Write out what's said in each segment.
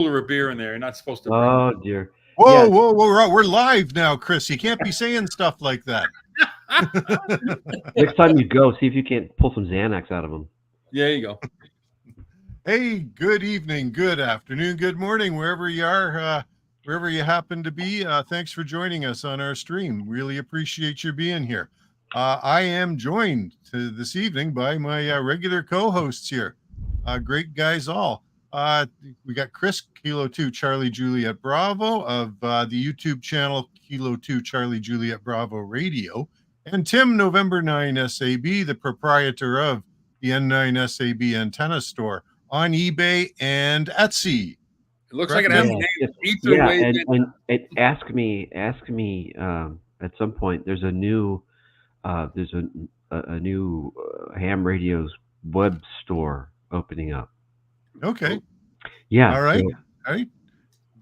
A beer in there. You're not supposed to. Oh dear. Whoa, whoa, whoa! We're live now, Chris. You can't be saying stuff like that. Next time you go, see if you can't pull some Xanax out of them. Yeah, there you go. Hey, good evening, good afternoon, good morning, wherever you are, wherever you happen to be. Thanks for joining us on our stream. Really appreciate you being here. I am joined this evening by my regular co-hosts here. Great guys all. We got Chris, Kilo 2 Charlie Juliet Bravo of the YouTube channel Kilo 2 Charlie Juliet Bravo Radio, and Tim November 9 SAB, the proprietor of the N9 SAB antenna store on eBay and Etsy. It looks like it has a name. Yeah, and ask me at some point. There's a new ham radios web store opening up. Okay. Yeah. All right. So all right.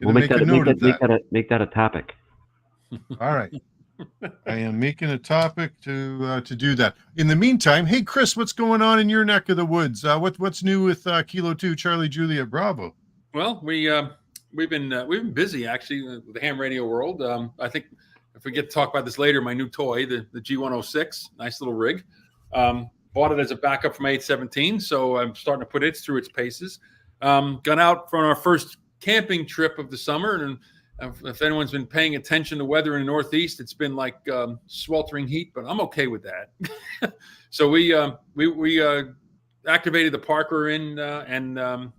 we'll make that a topic. All right. I am making a topic to do that. In the meantime, hey Chris, what's going on in your neck of the woods? What's new with Kilo 2 Charlie Juliet Bravo? Well, we've been busy actually with the ham radio world. I think if we get to talk about this later, my new toy, the G106, nice little rig. Bought it as a backup from 817, so I'm starting to put it through its paces. Gone out for our first camping trip of the summer, and if anyone's been paying attention to weather in the Northeast, it's been like sweltering heat, but I'm okay with that. So we activated the park we're in and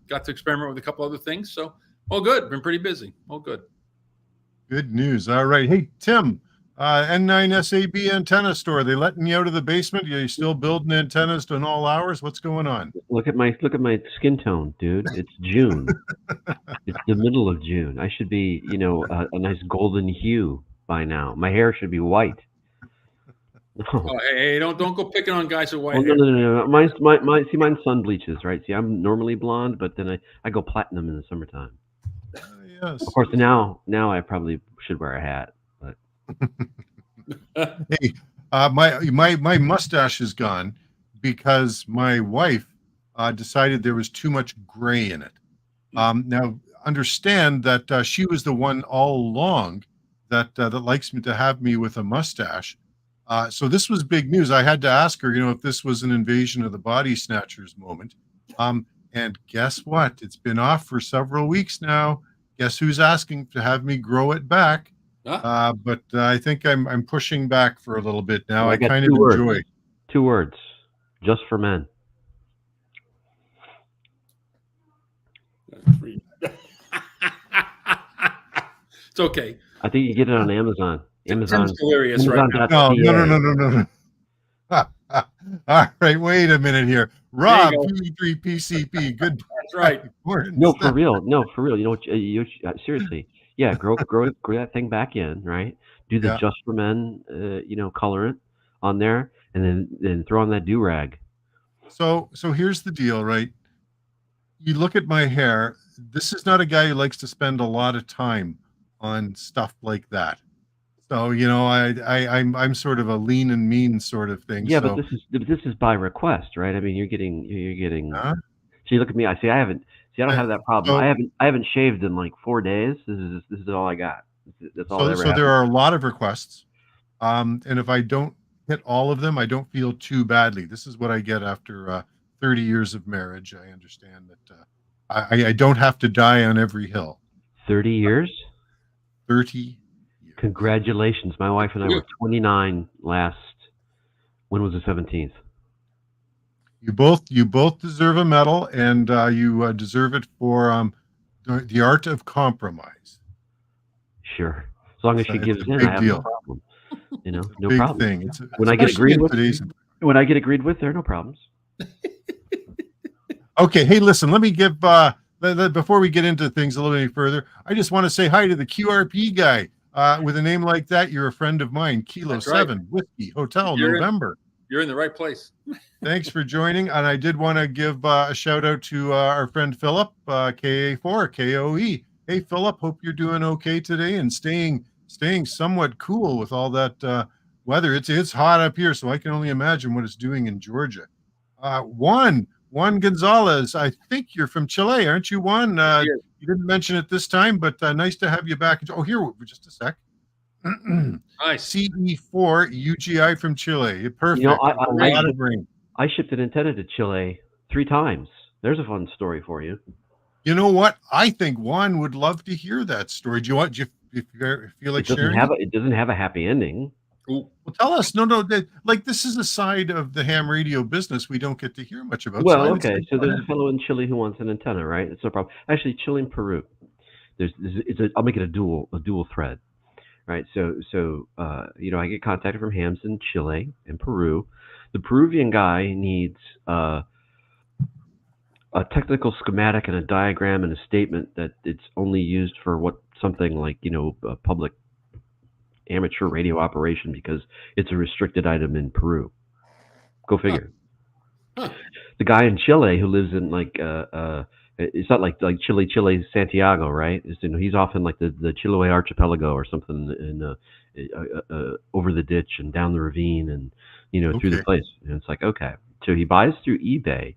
got to experiment with a couple other things. So all good. Been pretty busy. All good. Good news. All right. Hey Tim, N9 SAB antenna store. They letting you out of the basement? Are you still building antennas to all hours? What's going on? Look at my skin tone, dude. It's June. It's the middle of June. I should be, a nice golden hue by now. My hair should be white. Oh, hey, don't go picking on guys with white hair. No. Mine's sun bleaches, right? See, I'm normally blonde, but then I go platinum in the summertime. Yes. Of course, now I probably should wear a hat. Hey, my mustache is gone because my wife decided there was too much gray in it. Now, understand that she was the one all along that likes me to have me with a mustache. So this was big news. I had to ask her, if this was an invasion of the body snatchers moment. And guess what? It's been off for several weeks now. Guess who's asking to have me grow it back? Huh? But I think I'm pushing back for a little bit now. Well, I kind of enjoy. 2 words, just for men. It's okay. I think you get it on Amazon. Tim's delirious right now. No. All right, wait a minute here. Rob, VE3PCP, good. That's right. No, for real. Seriously. Yeah, grow that thing back in, right? Do the just for men, colorant on there, and then throw on that do-rag. So here's the deal, right? You look at my hair. This is not a guy who likes to spend a lot of time on stuff like that. So I'm sort of a lean and mean sort of thing. Yeah, so. but this is by request, right? I mean, you're getting. So you look at me. I don't have that problem. So, I haven't shaved in like 4 days. This is all I got. That's all. So there are a lot of requests, and if I don't hit all of them, I don't feel too badly. This is what I get after 30 years of marriage. I understand that I don't have to die on every hill. 30 years. 30 years. Congratulations. My wife and I were 29 last. When was the 17th? You both deserve a medal, and you deserve it for the art of compromise. Sure, as long as she gives in, I have no problem. No problem. When I get agreed with, there are no problems. Okay, hey, listen. Let me give before we get into things a little bit further. I just want to say hi to the QRP guy. With a name like that, you're a friend of mine. Kilo 7 Whiskey Hotel November. You're in the right place. Thanks for joining. And I did want to give a shout out to our friend Philip, KA4 KOE. Hey Philip, hope you're doing okay today and staying somewhat cool with all that weather. It's hot up here, so I can only imagine what it's doing in Georgia. Juan Gonzalez, I think you're from Chile, aren't you, Juan? You didn't mention it this time, but nice to have you back. Oh, here, just a sec. Nice. CE4 UGI from Chile. Perfect. You know, A lot of rain. I shipped an antenna to Chile 3 times. There's a fun story for you. You know what? I think Juan would love to hear that story. Do you want? If you feel like sharing? It doesn't have a happy ending. Well, tell us. No. Like, this is a side of the ham radio business we don't get to hear much about. Well, okay. So there's a fellow in Chile who wants an antenna, right? It's no problem. Actually, Chile and Peru. I'll make it a dual thread, right? So you know, I get contacted from hams in Chile and Peru. The Peruvian guy needs a technical schematic and a diagram and a statement that it's only used for something like, you know, a public amateur radio operation because it's a restricted item in Peru. Go figure. Huh. The guy in Chile who lives in like it's not like Chile, Santiago, right? It's, you know, he's off in like the Chiloé archipelago or something, in over the ditch and down the ravine and, you know, through the place. And it's like, okay, so he buys through eBay,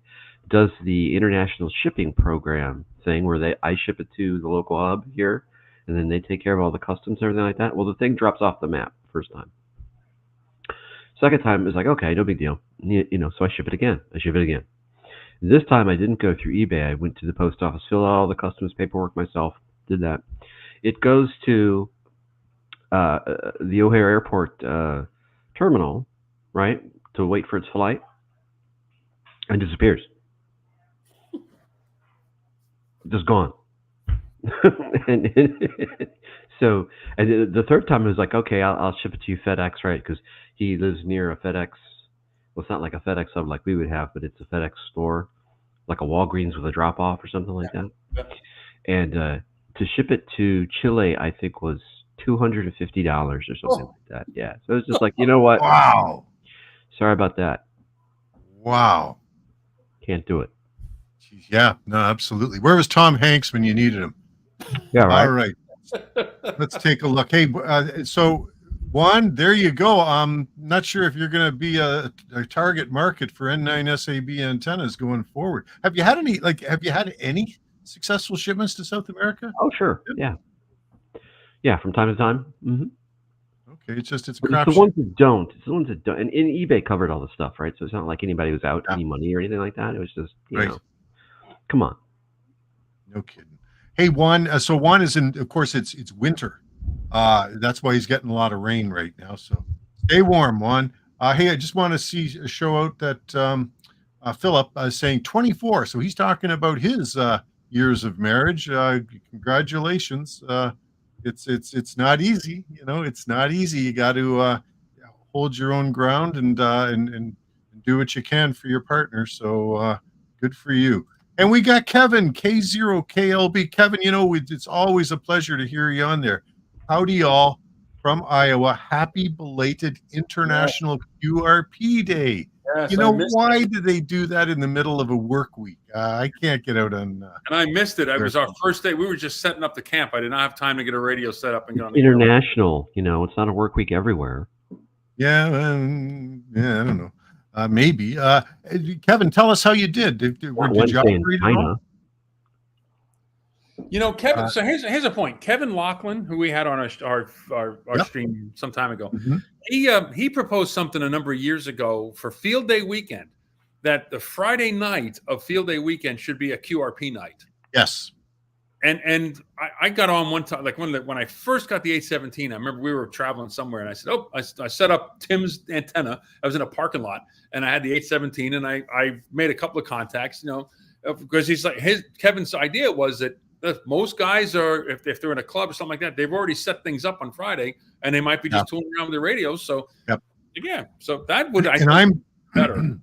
does the international shipping program thing where I ship it to the local hub here, and then they take care of all the customs and everything like that. Well, the thing drops off the map first time. Second time, it's like, okay, no big deal. You know, so I ship it again. This time, I didn't go through eBay. I went to the post office, filled out all the customs paperwork myself, did that. It goes to the O'Hare Airport terminal, right, to wait for its flight, and disappears. Just gone. So the third time it was like, okay, I'll ship it to you FedEx, right? Because he lives near a FedEx. Well, it's not like a FedEx hub like we would have, but it's a FedEx store, like a Walgreens with a drop off or something like that. Yeah. And to ship it to Chile, I think was $250 or something like that. Yeah. So it's just like, you know what? Wow. Sorry about that. Wow. Can't do it. Yeah, no, absolutely. Where was Tom Hanks when you needed him? Yeah, right. All right. Let's take a look. Hey, so Juan, there you go. I'm not sure if you're going to be a target market for N9 SAB antennas going forward. Have you had any successful shipments to South America? Oh, sure. Yeah. Yeah, from time to time. Mm-hmm. Okay, it's the ones that don't. It's the ones that don't. And eBay covered all the stuff, right? So it's not like anybody was out any money or anything like that. It was just, you know, come on. No kidding. Hey, Juan. So Juan is in. Of course, it's winter. That's why he's getting a lot of rain right now. So stay warm, Juan. Hey, I just want to show out that Philip is saying 24. So he's talking about his years of marriage. Congratulations. It's not easy, you know. It's not easy. You got to hold your own ground and do what you can for your partner. So good for you. And we got Kevin K0KLB. Kevin, you know, it's always a pleasure to hear you on there. Howdy, y'all from Iowa. Happy belated International QRP Day. Yes, you know, why do they do that in the middle of a work week? I can't get out on. And I missed it. It was our first day. We were just setting up the camp. I did not have time to get a radio set up and get on the international. You know, it's not a work week everywhere. Yeah, I don't know. Maybe. Kevin, tell us how you did. Did you operate at all? You know, Kevin. So here's a point. Kevin Lachlan, who we had on our stream some time ago, he proposed something a number of years ago for Field Day weekend, that the Friday night of Field Day weekend should be a QRP night. Yes. And I got on one time, like when I first got the 817. I remember we were traveling somewhere, and I said, I set up Tim's antenna. I was in a parking lot, and I had the 817, and I made a couple of contacts, you know, because he's like, Kevin's idea was that most guys are, if they're in a club or something like that, they've already set things up on Friday, and they might be just tooling around with their radios. So so that would better.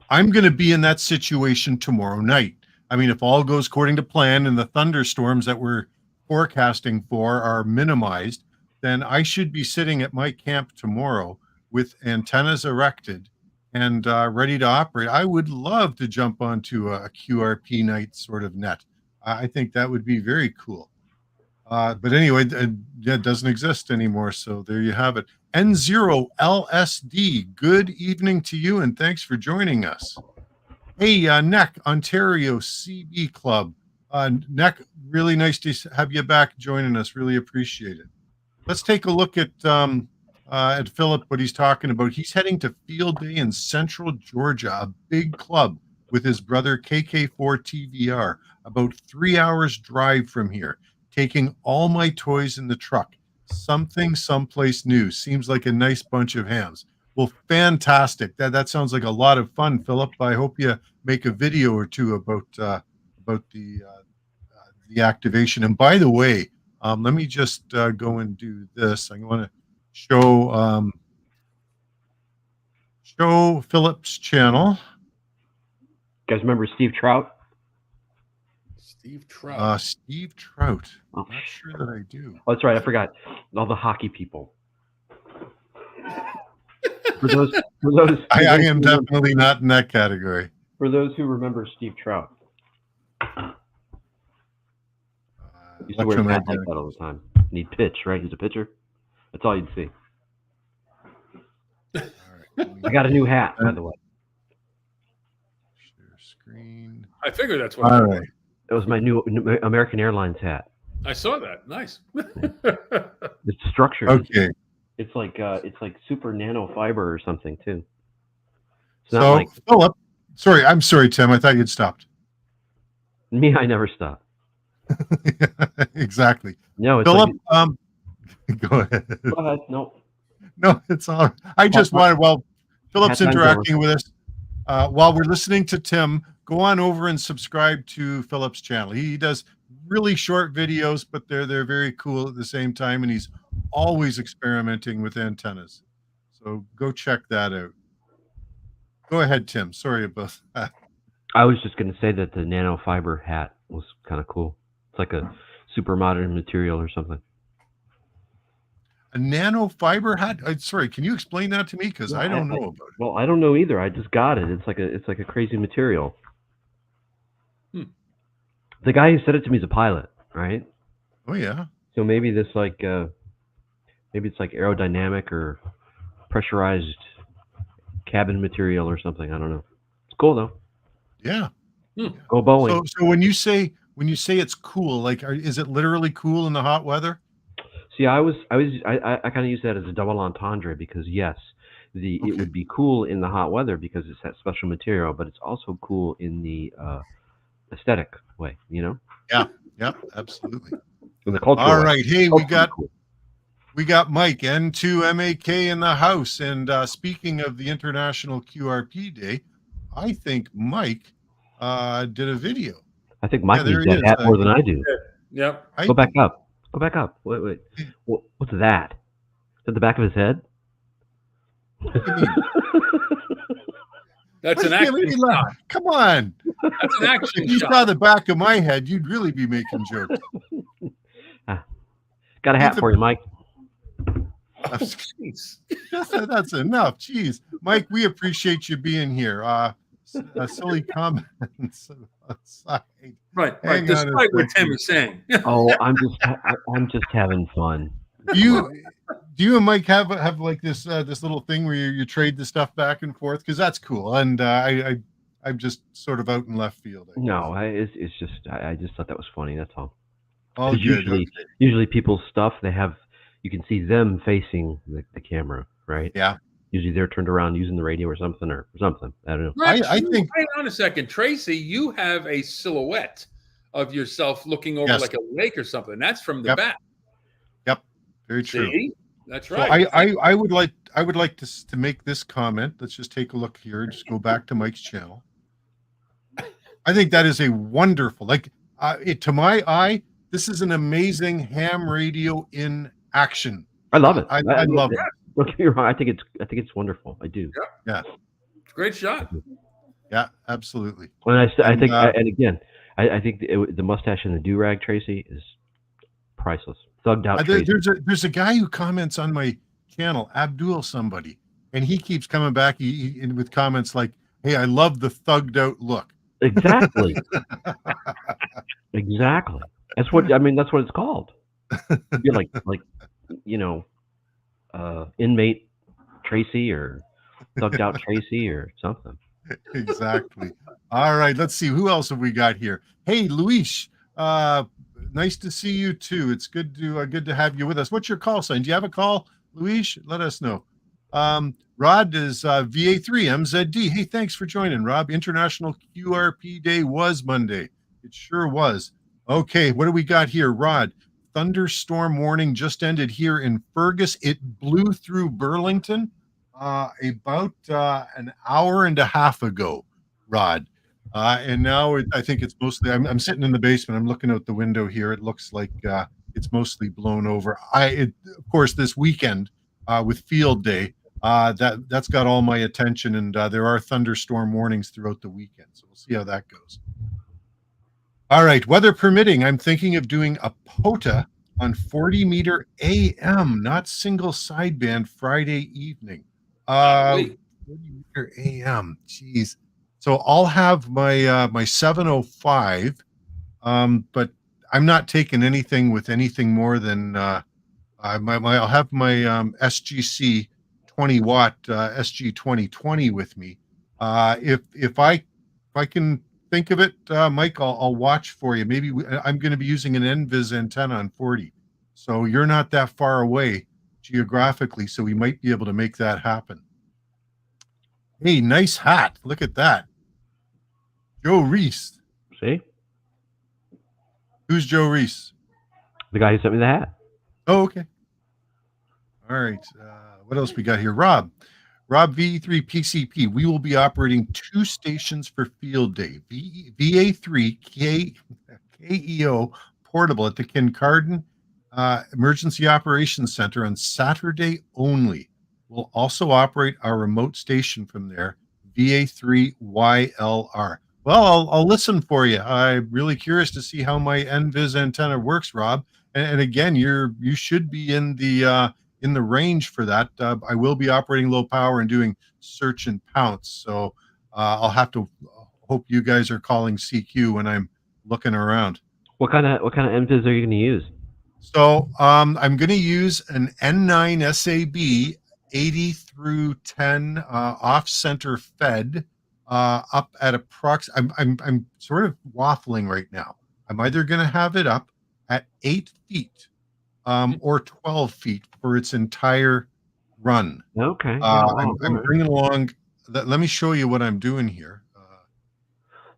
I'm going to be in that situation tomorrow night. I mean, if all goes according to plan and the thunderstorms that we're forecasting for are minimized, then I should be sitting at my camp tomorrow with antennas erected and ready to operate. I would love to jump onto a QRP night sort of net. I think that would be very cool. But anyway, it doesn't exist anymore. So there you have it. N0LSD, good evening to you, and thanks for joining us. Hey, NEC, Ontario CB Club. Neck, really nice to have you back joining us. Really appreciate it. Let's take a look at Philip, what he's talking about. He's heading to Field Day in Central Georgia, a big club, with his brother KK4TVR, about 3 hours drive from here, taking all my toys in the truck. Something someplace new. Seems like a nice bunch of hams. Well, fantastic. That sounds like a lot of fun, Philip. I hope you make a video or two about the activation. And by the way, let me just go and do this. I want to show Philip's channel. You guys remember Steve Trout? Steve Trout. Steve Trout. Oh, Not sure that I do. Oh, that's right. I forgot. All the hockey people. For those, I am definitely not in that category. For those who remember Steve Trout, used to wear hats like that all the time. And he'd pitch, right? He's a pitcher. That's all you'd see. All right, I got a new hat, by the way. Share screen. I figured that's what. All right. It was my new American Airlines hat. I saw that. Nice. It's structured. Okay. It's like super nanofiber or something too. It's So not like Philip, I'm sorry, Tim. I thought you'd stopped. me. I never stop. Exactly. No, it's Philip, like, go ahead. go ahead. No, No, it's all right. I just wanted, while Philip's Half time's interacting with us, while we're listening to Tim, go on over and subscribe to Philip's channel. He does really short videos, but they're very cool at the same time, and he's always experimenting with antennas. So go check that out. Go ahead, Tim. Sorry about that. I was just going to say that the nanofiber hat was kind of cool. It's like a super modern material or something. A nanofiber hat? Sorry, can you explain that to me? Because I don't know about it. Well, I don't know either. I just got it. It's like a crazy material. The guy who said it to me is a pilot, right? Oh yeah. So maybe this maybe it's like aerodynamic or pressurized cabin material or something. I don't know. It's cool though. Yeah. Go Boeing. So when you say it's cool, like, is it literally cool in the hot weather? See, I kind of use that as a double entendre because yes, it would be cool in the hot weather because it's that special material, but it's also cool in the aesthetic way, you know? Yeah, absolutely. In the cultural All way. right, hey, Cool. we got Mike N2MAK in the house, and speaking of the International QRP Day, I think Mike did a video. I think Mike there needs he that is. hat more than I do. Yep. Go back up. Go back up. Wait. What's that? Is that the back of his head? That's an action shot. Come on. That's an action If you shot. saw the back of my head, you'd really be making jokes. Got a hat for you, Mike. Jeez. That's enough. Jeez. Mike, we appreciate you being here. Silly comments aside. Right. Hang on Despite a what Tim second. is saying. Oh, I'm just having fun. Do you and Mike have like this little thing where you trade the stuff back and forth? Because that's cool. And I'm just sort of out in left field. No, I just thought that was funny. That's all. All 'Cause good. usually people's stuff you can see them facing the camera, right? Yeah. Usually they're turned around using the radio or something. I don't know. I think. Hang on a second, Tracy. You have a silhouette of yourself looking over Yes. like a lake or something. That's from the Yep. back. Yep. Very true. See? That's So right. I would like to make this comment. Let's just take a look here. Just go back to Mike's channel. I think that is a wonderful, to my eye, this is an amazing ham radio in action. I love it. I love it. Don't get me wrong. I think it's wonderful. I do. Yeah. Great shot. Yeah, absolutely. And I think, And, and again, I think the mustache and the do-rag, Tracy, is priceless. Thugged out Tracy. There's a guy who comments on my channel, Abdul somebody, and he keeps coming back with comments like, "Hey, I love the thugged out look." Exactly. Exactly. That's what it's called. You're like inmate Tracy or thugged out Tracy or something. Exactly. All right, let's see who else have we got here. Hey, Luis, Nice to see you too. It's good to have you with us. What's your call sign? Do you have a call, Luis? Let us know. Rod is VA3MZD. Hey, thanks for joining, Rob. International QRP Day was Monday. It sure was. Okay, what do we got here, Rod? Thunderstorm warning just ended here in Fergus. It blew through Burlington about an hour and a half ago, Rod. And now I think it's mostly, I'm sitting in the basement. I'm looking out the window here. It looks like it's mostly blown over. Of course, this weekend with Field Day, that's got all my attention, and there are thunderstorm warnings throughout the weekend. So we'll see how that goes. All right, weather permitting, I'm thinking of doing a POTA on 40 meter AM, not single sideband, Friday evening. 40 meter AM, geez. So I'll have my my 705, but I'm not taking anything with anything more than I'll have my SGC 20 watt SG 2020 with me. If I can think of it, Mike, I'll watch for you. Maybe I'm going to be using an NVIS antenna on 40, so you're not that far away geographically, so we might be able to make that happen. Hey, nice hat! Look at that, Joe Reese. See, who's Joe Reese? The guy who sent me the hat. Oh, okay. All right. What else we got here? Rob VE3PCP. We will be operating 2 stations for Field Day. VA3 KEO portable at the Kincardine Emergency Operations Center on Saturday only. We'll also operate our remote station from there, VA3YLR. Well, I'll listen for you. I'm really curious to see how my NVIS antenna works, Rob. And again, you should be in the range for that. I will be operating low power and doing search and pounce. So I'll have to hope you guys are calling CQ when I'm looking around. What kind of NVIS are you going to use? So I'm going to use an N9 SAB 80 through 10 off center fed up at I'm sort of waffling right now. I'm either going to have it up at 8 feet or 12 feet for its entire run. Okay. I'm bringing along let me show you what I'm doing here.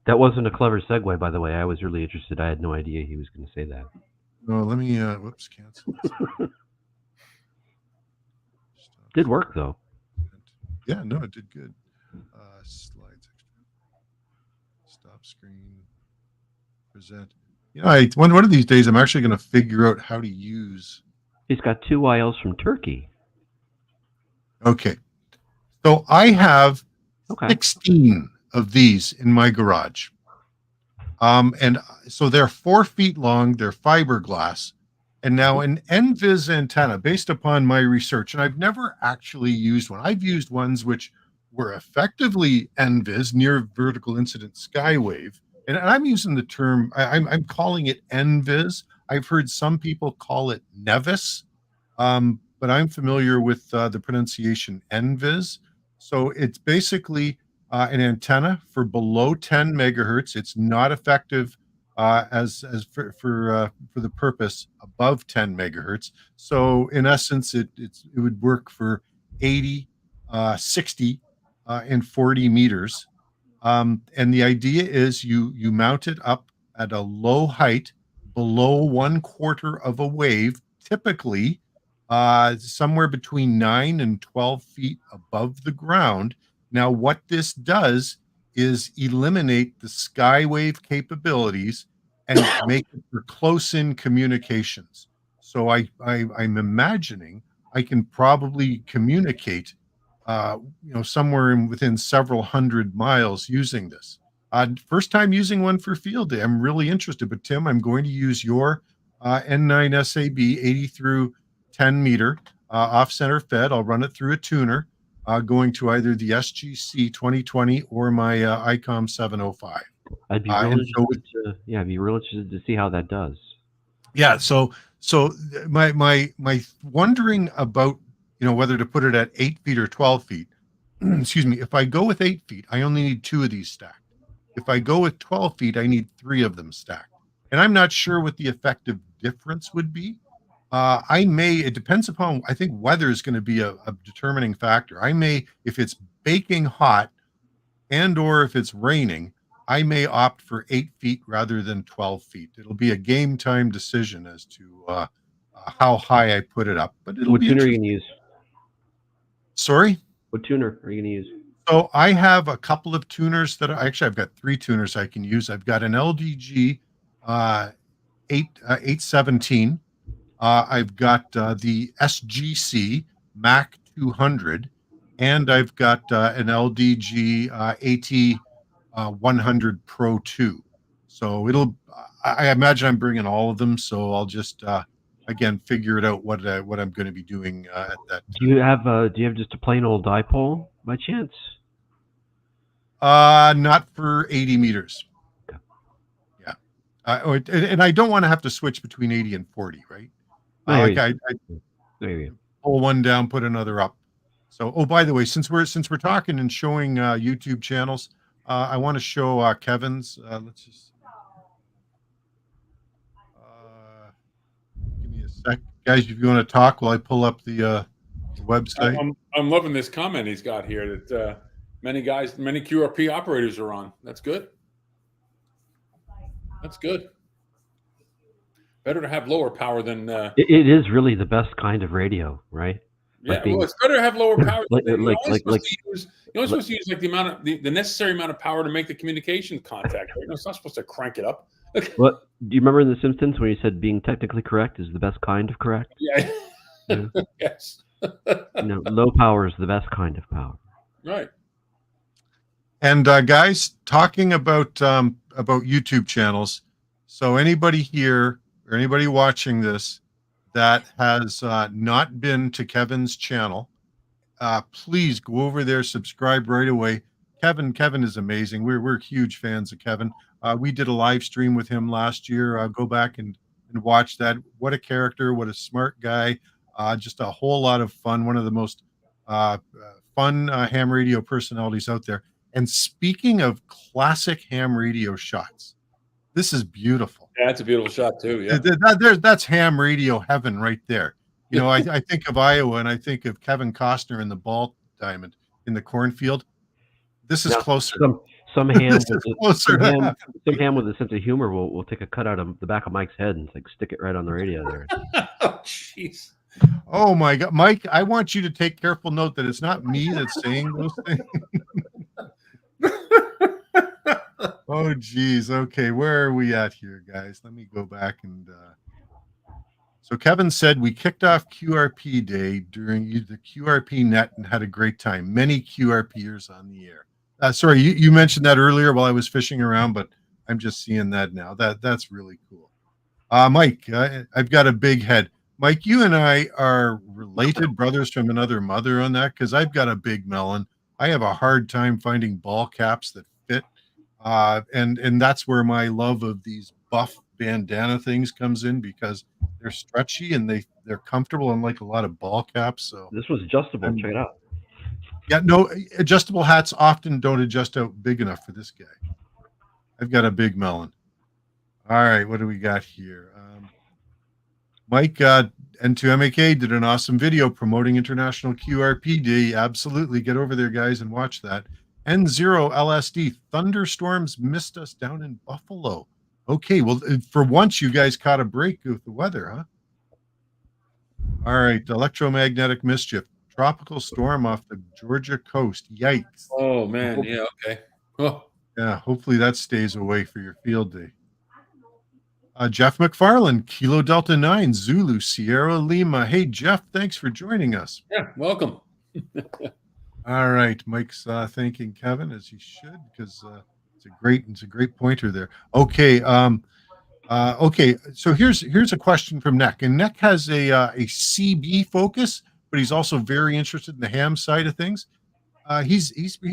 That wasn't a clever segue, by the way. I was really interested. I had no idea he was going to say that. No, let me whoops, cancel. Did work though. Yeah, no, it did good. Slides, stop screen, present. You know, one of these days I'm actually going to figure out how to use. He's got 2 YLs from Turkey. Okay, so I have 16 of these in my garage, and so they're 4 feet long. They're fiberglass, and now an NVIS antenna, based upon my research, and I've never actually used one. I've used ones which were effectively NVIS, near vertical incident skywave. And I'm using the term, I'm calling it NVIS. I've heard some people call it Nevis, but I'm familiar with the pronunciation NVIS. So it's basically an antenna for below 10 megahertz. It's not effective as for the purpose above 10 megahertz. So in essence, it would work for 80, 60, and 40 meters. And the idea is you mount it up at a low height below 1/4 of a wave, typically somewhere between 9 and 12 feet above the ground. Now, what this does is eliminate the skywave capabilities and make it for close-in communications. So I'm imagining I can probably communicate somewhere within several hundred miles using this. First time using one for Field Day. I'm really interested. But Tim, I'm going to use your N9 SAB 80 through 10 meter off center fed. I'll run it through a tuner, going to either the SGC 2020 or my Icom 705. I'd be really I'd be real interested to see how that does. Yeah. So my wondering about whether to put it at 8 feet or 12 feet. Excuse me. If I go with 8 feet, I only need 2 of these stacked. If I go with 12 feet, I need 3 of them stacked. and I'm not sure what the effective difference would be. It depends upon, I think weather is going to be a determining factor. I may, if it's baking hot and or if it's raining, I may opt for 8 feet rather than 12 feet. It'll be a game time decision as to how high I put it up, but it'll What be tuner are you interesting. going to use? Sorry? What tuner are you going to use? So I have a couple of tuners that I've got 3 tuners I can use. I've got an LDG 817. I've got the SGC Mac 200, and I've got an LDG AT 100 Pro 2. So I imagine I'm bringing all of them. So I'll just again figure it out what I'm going to be doing at that. Do you have just a plain old dipole by chance? Not for 80 meters. Okay. Yeah. And I don't want to have to switch between 80 and 40, right? I pull one down, put another up. So, oh, by the way, since we're talking and showing YouTube channels, I want to show Kevin's. Let's just give me a sec, guys. If you want to talk while I pull up the website. I'm loving this comment he's got here that many QRP operators are on. That's good. That's good. Better to have lower power than. It is really the best kind of radio, right? Yeah, well, it's better to have lower power. You're only supposed to use like the necessary amount of power to make the communication contact. Right? It's not supposed to crank it up. What do you remember in The Simpsons when you said being technically correct is the best kind of correct? Yeah. Yes. Low power is the best kind of power. Right. And guys, talking about YouTube channels. So anybody here or anybody watching this that has not been to Kevin's channel, please go over there, subscribe right away. Kevin is amazing. We're huge fans of Kevin. We did a live stream with him last year. Go back and watch that. What a character! What a smart guy! Just a whole lot of fun. One of the most fun ham radio personalities out there. And speaking of classic ham radio shots, this is beautiful. Yeah, it's a beautiful shot too. Yeah, that's ham radio heaven right there. I think of Iowa and I think of Kevin Costner in the ball diamond in the cornfield. This is closer. Some ham with a sense of humor will take a cut out of the back of Mike's head and stick it right on the radio there. Oh, jeez. Oh my God, Mike! I want you to take careful note that it's not me that's saying those things. Oh, geez. Okay, where are we at here, guys? Let me go back and. So Kevin said we kicked off QRP Day during the QRP net and had a great time. Many QRPers on the air. Sorry, you mentioned that earlier while I was fishing around, but I'm just seeing that now. That's really cool. Mike, I've got a big head. Mike, you and I are related brothers from another mother on that because I've got a big melon. I have a hard time finding ball caps that fit. And that's where my love of these buff bandana things comes in because they're stretchy and they're comfortable, unlike a lot of ball caps. So this was adjustable. Check it out. Yeah, no, adjustable hats often don't adjust out big enough for this guy. I've got a big melon. All right, what do we got here? Mike N2MAK did an awesome video promoting International QRP Day. Absolutely, get over there, guys, and watch that. N0 LSD, thunderstorms missed us down in Buffalo. Okay, well, for once, you guys caught a break with the weather, huh? All right, electromagnetic mischief, tropical storm off the Georgia coast. Yikes. Oh, man, yeah, okay. Oh. Yeah, hopefully that stays away for your field day. Jeff McFarland, Kilo Delta 9, Zulu, Sierra Lima. Hey, Jeff, thanks for joining us. Yeah, welcome. All right, Mike's thanking Kevin as he should because it's a great pointer there. Okay, okay. So here's a question from Neck, and Neck has a CB focus, but he's also very interested in the ham side of things. He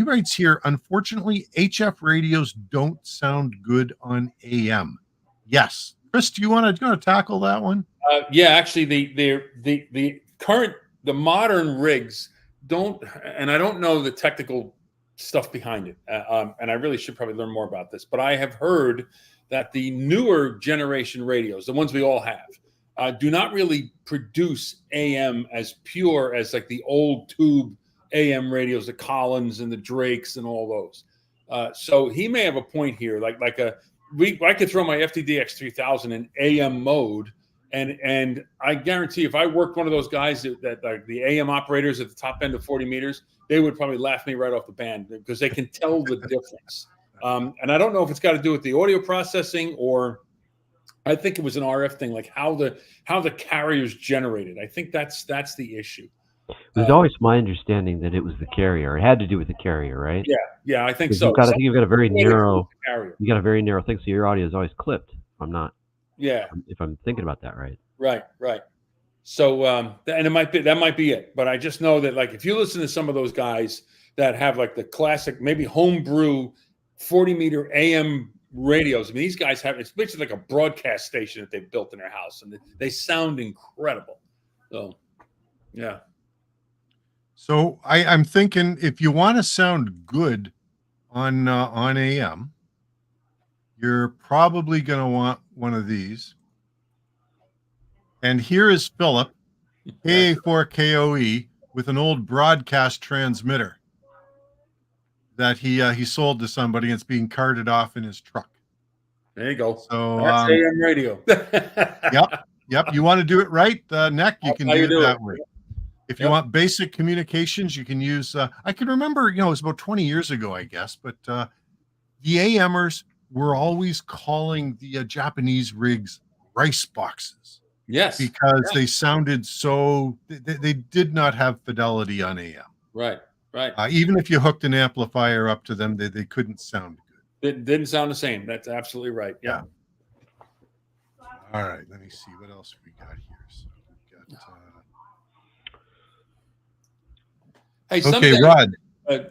writes here. Unfortunately, HF radios don't sound good on AM. Yes, Chris, do you want to tackle that one? Yeah, actually, the modern rigs don't, and I don't know the technical stuff behind it. And I really should probably learn more about this. But I have heard that the newer generation radios, the ones we all have, do not really produce AM as pure as like the old tube AM radios, the Collins and the Drakes and all those. So he may have a point here. I could throw my FTDX 3000 in AM mode, and I guarantee if I worked one of those guys that like the AM operators at the top end of 40 meters, they would probably laugh me right off the band because they can tell the difference. And I don't know if it's got to do with the audio processing, or I think it was an RF thing, like how the carriers generated. I think that's the issue. It was always my understanding that it was the carrier. It had to do with the carrier, right? Yeah, I think so. You've got a very narrow thing, so your audio is always clipped. If I'm thinking about that right. Right. So, and that might be it. But I just know that, like, if you listen to some of those guys that have like the classic, maybe homebrew 40-meter AM radios. I mean, these guys it's basically like a broadcast station that they've built in their house, and they sound incredible. So, yeah. So I'm thinking if you want to sound good on AM, you're probably going to want one of these. And here is Philip, KA4KOE, with an old broadcast transmitter that he sold to somebody, and it's being carted off in his truck. There you go. So that's AM radio. Yep. You want to do it right, Neck? You can do it that way. If you want basic communications, you can use. I can remember, it was about 20 years ago, I guess, but the AMers were always calling the Japanese rigs rice boxes. Yes, because they sounded so. They did not have fidelity on AM. Right. Even if you hooked an amplifier up to them, they couldn't sound good. It didn't sound the same. That's absolutely right. Yeah. All right. Let me see what else we got here. So we've got. Hey, someday, okay, Rod.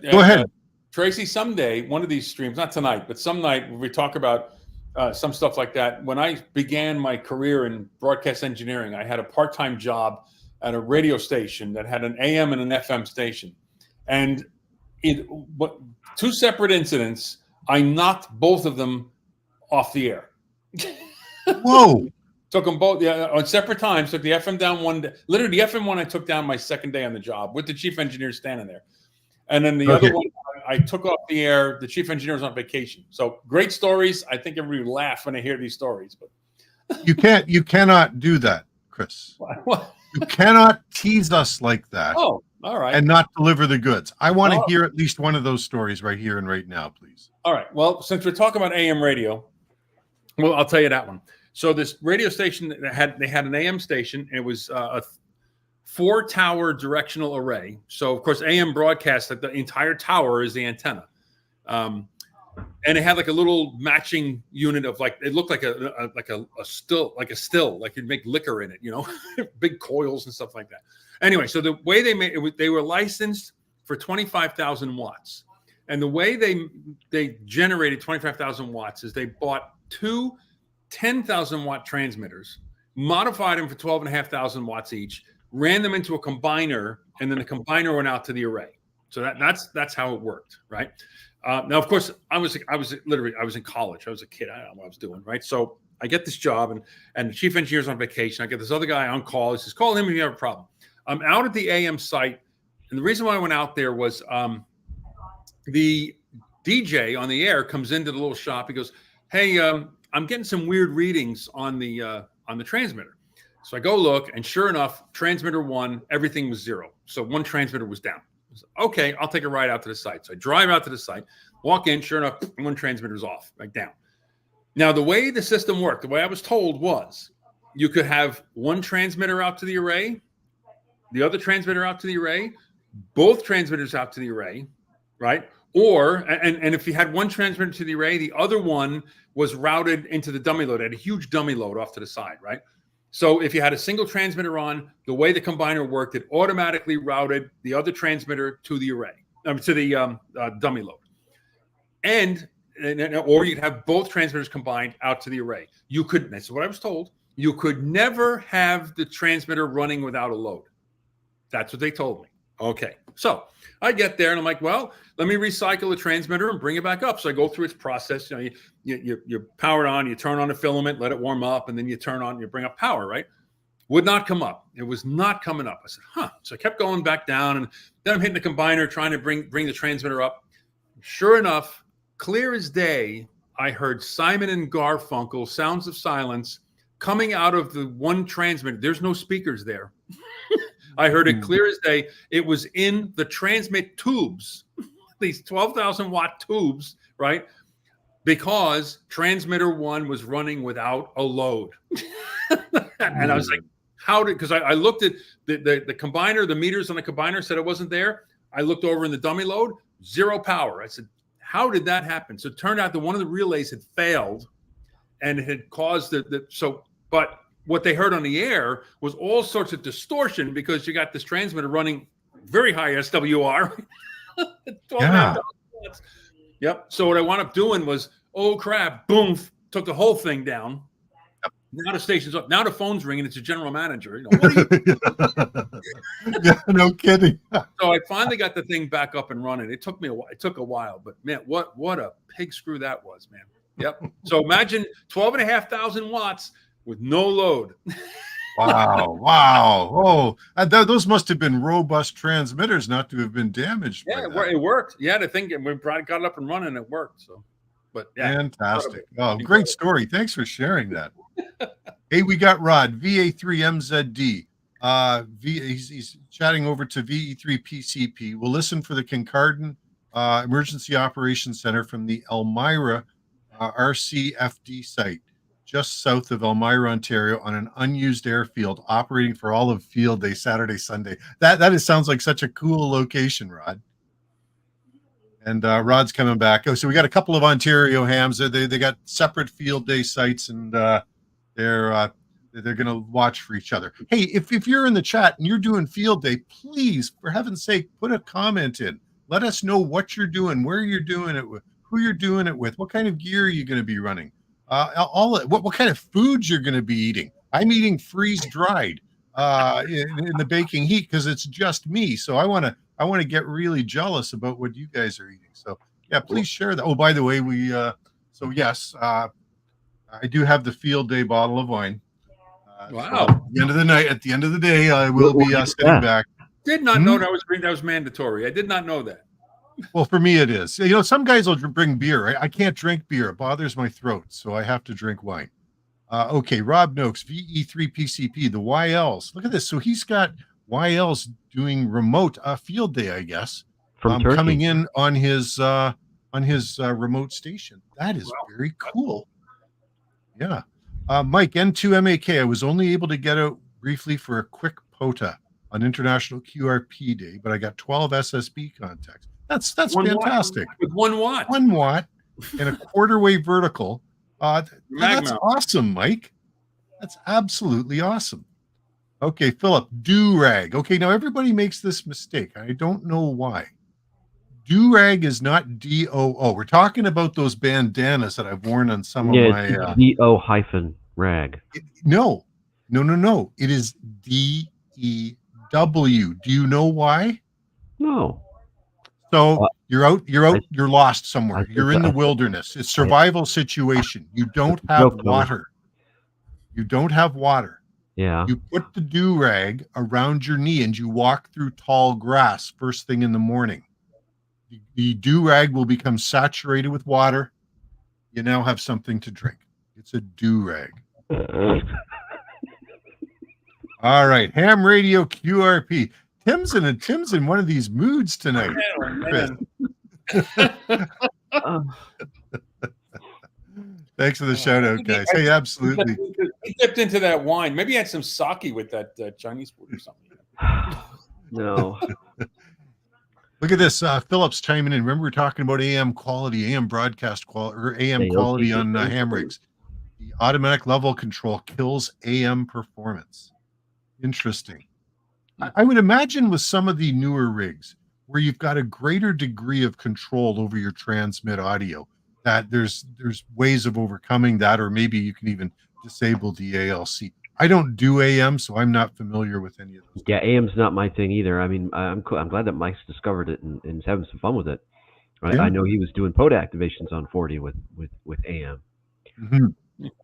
Go ahead, Tracy. Someday, one of these streams, not tonight, but some night, we talk about some stuff like that. When I began my career in broadcast engineering, I had a part-time job at a radio station that had an AM and an FM station. And two separate incidents, I knocked both of them off the air. Whoa. Took them both on separate times. Took the FM down one day. Literally, the FM one I took down my second day on the job with the chief engineer standing there. And then the other one I took off the air. The chief engineer was on vacation. So great stories. I think everybody laugh when they hear these stories. But you cannot do that, Chris. What? You cannot tease us like that. Oh, all right. And not deliver the goods. I want to hear at least one of those stories right here and right now, please. All right. Well, since we're talking about AM radio, well, I'll tell you that one. So this radio station they had an AM station. It was a 4-tower directional array. So of course, AM broadcast that the entire tower is the antenna, and it had like a little matching unit of it looked like a still, like you'd make liquor in it, big coils and stuff like that. Anyway, so the way they were licensed for 25,000 watts, and the way they generated 25,000 watts is they bought two 10,000 watt transmitters, modified them for 12,500 watts each, ran them into a combiner, and then the combiner went out to the array. So that's how it worked, right? Now, of course, I was in college. I was a kid. I don't know what I was doing, right? So I get this job, and the chief engineer's on vacation. I get this other guy on call. He says, "Call him if you have a problem." I'm out at the AM site, and the reason why I went out there was the DJ on the air comes into the little shop. He goes, "Hey, I'm getting some weird readings on the transmitter." So I go look, and sure enough, transmitter 1, everything was 0. So one transmitter was down. I said, okay, I'll take a ride out to the site. So I drive out to the site, walk in, sure enough, one transmitter's off, down. Now, the way the system worked, the way I was told was you could have one transmitter out to the array, the other transmitter out to the array, both transmitters out to the array, right? Or, and if you had one transmitter to the array, the other one was routed into the dummy load. It had a huge dummy load off to the side, right? So if you had a single transmitter on, the way the combiner worked, it automatically routed the other transmitter to the array, to the dummy load. Or you'd have both transmitters combined out to the array. You couldn't, that's what I was told, you could never have the transmitter running without a load. That's what they told me. Okay. So I get there and I'm like, well, let me recycle the transmitter and bring it back up. So I go through its process. You know, you power it on, you turn on the filament, let it warm up, and then you turn on, you bring up power, right? Would not come up. It was not coming up. I said, huh. So I kept going back down, and then I'm hitting the combiner, trying to bring the transmitter up. Sure enough, clear as day, I heard Simon and Garfunkel, Sounds of Silence, coming out of the one transmitter. There's no speakers there. I heard it clear as day. It was in the transmit tubes, these 12,000 watt tubes, right? Because transmitter 1 was running without a load. And I was like, because I looked at the combiner, the meters on the combiner said it wasn't there. I looked over in the dummy load, 0 power. I said, how did that happen? So it turned out that one of the relays had failed and it had caused but what they heard on the air was all sorts of distortion because you got this transmitter running very high SWR. Yeah. Yep. So what I wound up doing was, oh crap, boom, took the whole thing down. Now the station's up. Now the phone's ringing. It's a general manager. You know, what are you? Yeah, no kidding. So I finally got the thing back up and running. It took me a while. It took a while, but man, what a pig screw that was, man. Yep. So imagine 12,500 watts with no load. Wow. Oh, those must have been robust transmitters not to have been damaged. Yeah, it worked. Yeah, the thing, we got it up and running. It worked. So, but yeah, fantastic. Oh, great story. Thanks for sharing that. Hey, we got Rod, VA3MZD. He's chatting over to VE3PCP. We'll listen for the Kincardine Emergency Operations Center from the Elmira RCFD site, just south of Elmira, Ontario, on an unused airfield, operating for all of field day, Saturday, Sunday. That sounds like such a cool location, Rod. And Rod's coming back. Oh, so we got a couple of Ontario hams. They got separate field day sites, and they're going to watch for each other. Hey, if you're in the chat and you're doing field day, please, for heaven's sake, put a comment in. Let us know what you're doing, where you're doing it with, who you're doing it with, what kind of gear are you going to be running, what kind of foods you're going to be eating. I'm eating freeze-dried in the baking heat because it's just me. So I want to get really jealous about what you guys are eating. So yeah, please share that. Oh, by the way, so yes, I do have the field day bottle of wine. Wow. So at the end of the day, I will be sitting back. Did not know that was mandatory. I did not know that. Well, for me, it is. You know, some guys will bring beer. I can't drink beer. It bothers my throat, so I have to drink wine. Okay, Rob Noakes, VE3PCP, the YLs. Look at this. So he's got YLs doing remote field day, I guess, from coming in on his remote station. That is very cool. Yeah. Mike, N2MAK, I was only able to get out briefly for a quick POTA on International QRP Day, but I got 12 SSB contacts. That's fantastic. With 1 watt. 1 watt and a quarter wave vertical. That's awesome, Mike. That's absolutely awesome. Okay, Philip, do-rag. Okay, now everybody makes this mistake. I don't know why. Do-rag is not D-O-O. We're talking about those bandanas that I've worn on some of my... D-O-rag. No. It is D-E-W. Do you know why? No. So you're lost somewhere. You're in the wilderness. It's survival situation. You don't have water. Yeah. You put the do-rag around your knee and you walk through tall grass first thing in the morning. The do-rag will become saturated with water. You now have something to drink. It's a do-rag. All right. Ham radio QRP. Tim's in one of these moods tonight. Thanks for the shout out, guys. Hey, absolutely. He dipped into that wine. Maybe he had some sake with that Chinese food or something. No. Look at this. Phillips chiming in. Remember, we were talking about AM quality, AM broadcast quality, or AM quality on ham rigs. The automatic level control kills AM performance. Interesting. I would imagine with some of the newer rigs where you've got a greater degree of control over your transmit audio, that there's ways of overcoming that, or maybe you can even disable the ALC. I don't do AM, so I'm not familiar with any of those. Yeah, AM's not my thing either. I mean, I'm glad that Mike's discovered it and is having some fun with it. Yeah. I know he was doing POTA activations on 40 with AM. Mm-hmm.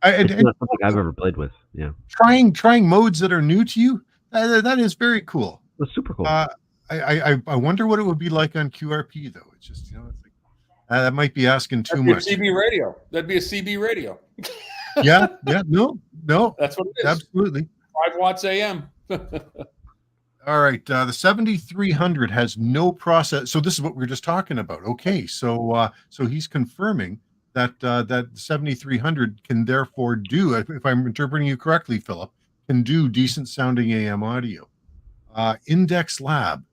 It's not something I've ever played with. Yeah, trying modes that are new to you. That is very cool. that's super cool. I wonder what it would be like on QRP though. It's just, you know, it's like, that might be asking too much. CB radio. That'd be a CB radio. Yeah. No. That's what it is. Absolutely. 5 watts AM. All right. The 7300 has no process. So this is what we were just talking about. Okay. So he's confirming that that 7300 can therefore do, if I'm interpreting you correctly, Philip, can do decent sounding AM audio. Index Lab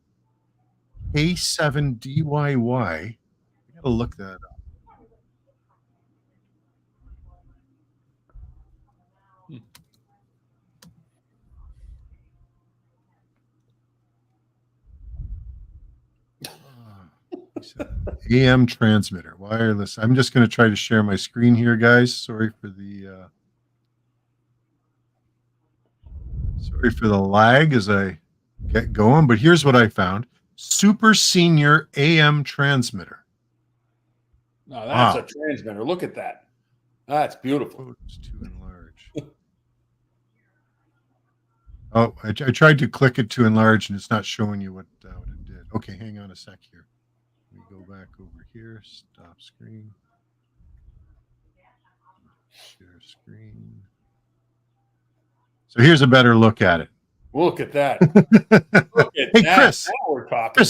K7DYY. I gotta look that up. AM transmitter, wireless. I'm just going to try to share my screen here, guys. Sorry for the lag as I get going, but here's what I found. Super senior AM transmitter. No, that's a transmitter. Look at that. That's beautiful. It's too enlarge. Oh, I tried to click it to enlarge, and it's not showing you what it did. Okay, hang on a sec here. Let me go back over here. Stop screen. Share screen. So here's a better look at it. Look at that. Look at Hey, that. Chris. Now we're talking.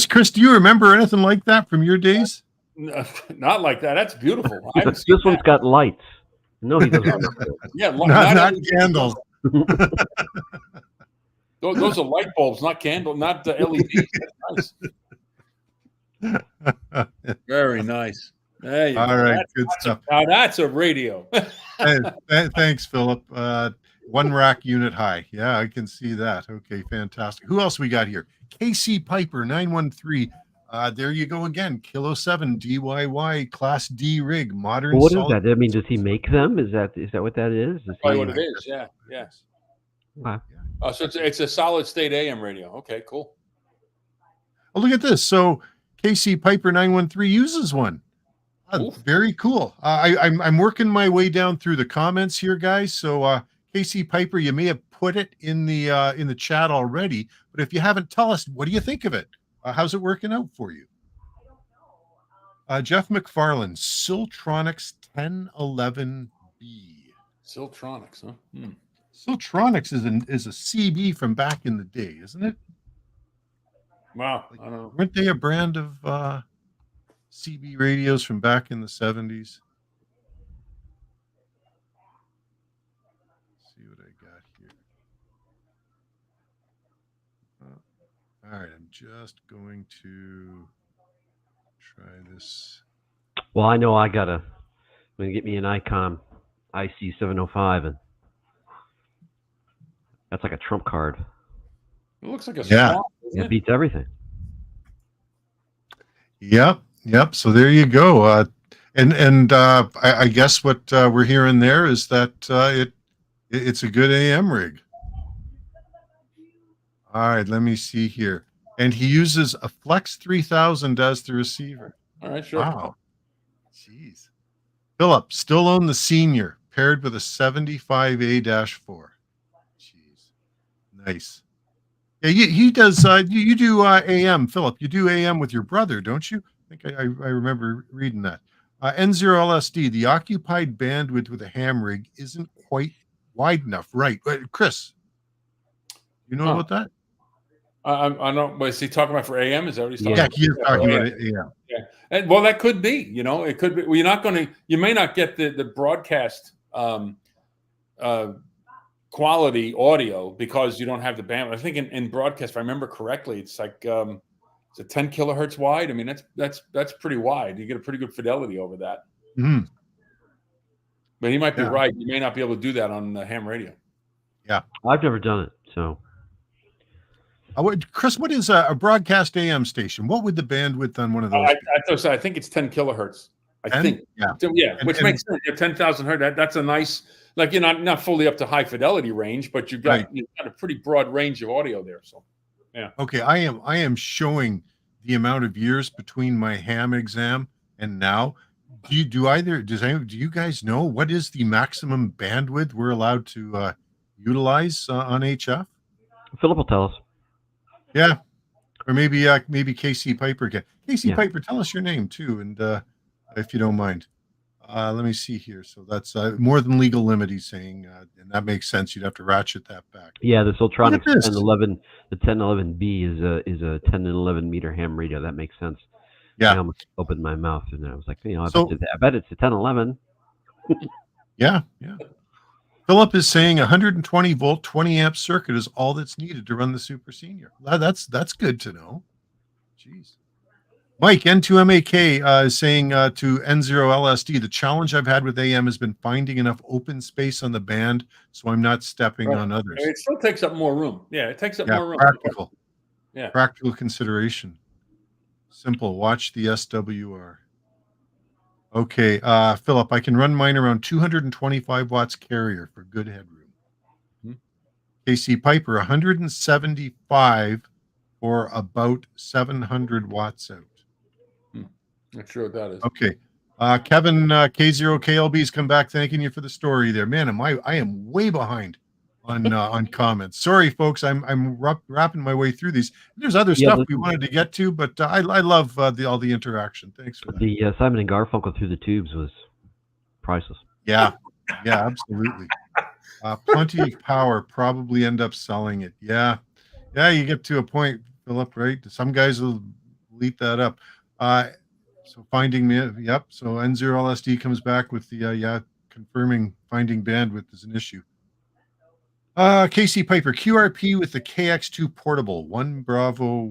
Chris, do you remember anything like that from your days? Not like that. That's beautiful. This one's got lights. No, he doesn't remember it. Yeah, not candles. Those are light bulbs, not candle, not LEDs. That's nice. Very nice. There you All go. right, good stuff. Now that's a radio. Thanks, Philip. 1 rack unit high. Yeah, I can see that. Okay, fantastic. Who else we got here? KC Piper 913. There you go again. Kilo 7 DYY Class D rig. Modern. Well, what is that? I mean, does he make them? Is that what that is? Probably what it is. Yeah. Wow. So it's a solid state AM radio. Okay, cool. Oh, look at this. So KC Piper 913 uses one. Very cool. I'm working my way down through the comments here, guys. So KC Piper, you may have put it in the chat already, but if you haven't, tell us, what do you think of it? How's it working out for you? Jeff McFarland, Siltronics 1011B. Siltronics, huh? Siltronics is a CB from back in the day, isn't it? Wow. I don't know. Weren't they a brand of CB radios from back in the 70s? Let's see what I got here. All right, I'm just going to try this. Well, I know I'm going to get me an Icom IC-705, and that's like a trump card. It looks like a swamp, it beats everything. Yep. So there you go. And I guess what we're hearing there is that it's a good AM rig. All right, let me see here. And he uses a Flex 3000 as the receiver. All right, sure. Wow. Jeez. Philip, still own the senior, paired with a 75A-4. Jeez. Nice. Yeah, he does. You do AM, Philip. You do AM with your brother, don't you? I think I remember reading that. N0LSD, the occupied bandwidth with a ham rig isn't quite wide enough. Right. Chris, you know about that? I don't. Was he talking about for AM? Is that what he's talking about? Yeah, he is talking about it. Yeah. And, well, that could be. You know, it could be. Well, you're not going to. You may not get the broadcast quality audio because you don't have the bandwidth. I think in broadcast, if I remember correctly, it's like it's a 10 kilohertz wide. I mean, that's pretty wide. You get a pretty good fidelity over that. Mm-hmm. But he might be right. You may not be able to do that on the ham radio. Yeah, I've never done it. So, Chris, what is a broadcast AM station? What would the bandwidth on one of those? I think it's 10 kilohertz. I think. Yeah. Yeah, And- which and- makes sense. 10,000 hertz. That's a nice, like, you're not fully up to high fidelity range, but you've got a pretty broad range of audio there. So, yeah. Okay, I am showing the amount of years between my ham exam and now. Do you guys know what is the maximum bandwidth we're allowed to utilize on HF? Philip will tell us. Yeah, or maybe KC Piper again. KC Yeah. Piper, tell us your name too, and if you don't mind. Let me see here. So that's more than legal limit, he's saying, and that makes sense. You'd have to ratchet that back. Yeah, this Ultronics this. 1011, the 1011B is a 10 and 11 meter ham radio. That makes sense. Yeah. I almost opened my mouth and I was like, I So- bet it's a 1011. Yeah. Philip is saying 120 volt, 20 amp circuit is all that's needed to run the Super Senior. That's good to know. Jeez. Mike, N2MAK is saying to N0LSD, the challenge I've had with AM has been finding enough open space on the band so I'm not stepping on others. It still takes up more room. Yeah, it takes up more room. Practical. Yeah. Practical consideration. Simple. Watch the SWR. Okay, Philip, I can run mine around 225 watts carrier for good headroom. KC Piper, 175 for about 700 watts out. Not sure what that is. Okay. Kevin K0KLB's come back thanking you for the story there. Man, I am way behind on comments. Sorry, folks. I'm wrapping my way through these. There's other stuff we wanted to get to, but I love all the interaction. Thanks for that. The Simon and Garfunkel through the tubes was priceless. Yeah, absolutely. Plenty of power. Probably end up selling it. Yeah. You get to a point, Philip. Right? Some guys will leap that up. So finding me. Yep. So N0LSD comes back with the confirming finding bandwidth is an issue. KC Piper, QRP with the KX2 portable, 1 Bravo.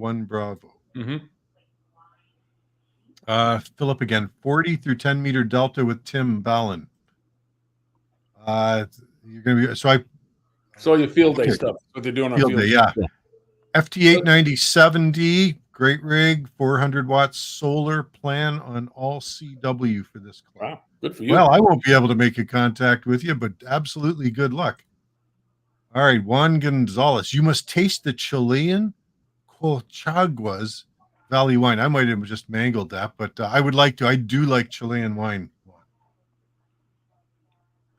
Philip again, 40 through 10 meter delta with Tim Ballin. You're gonna be so your field day stuff. What they're doing on field day, yeah. FT890-7D, great rig, 400 watts solar, plan on all CW for this club. Wow, good for you. Well, I won't be able to make a contact with you, but absolutely good luck. All right, Juan Gonzalez, you must taste the Chilean Colchaguas Valley wine. I might have just mangled that, but I would like to. I do like Chilean wine.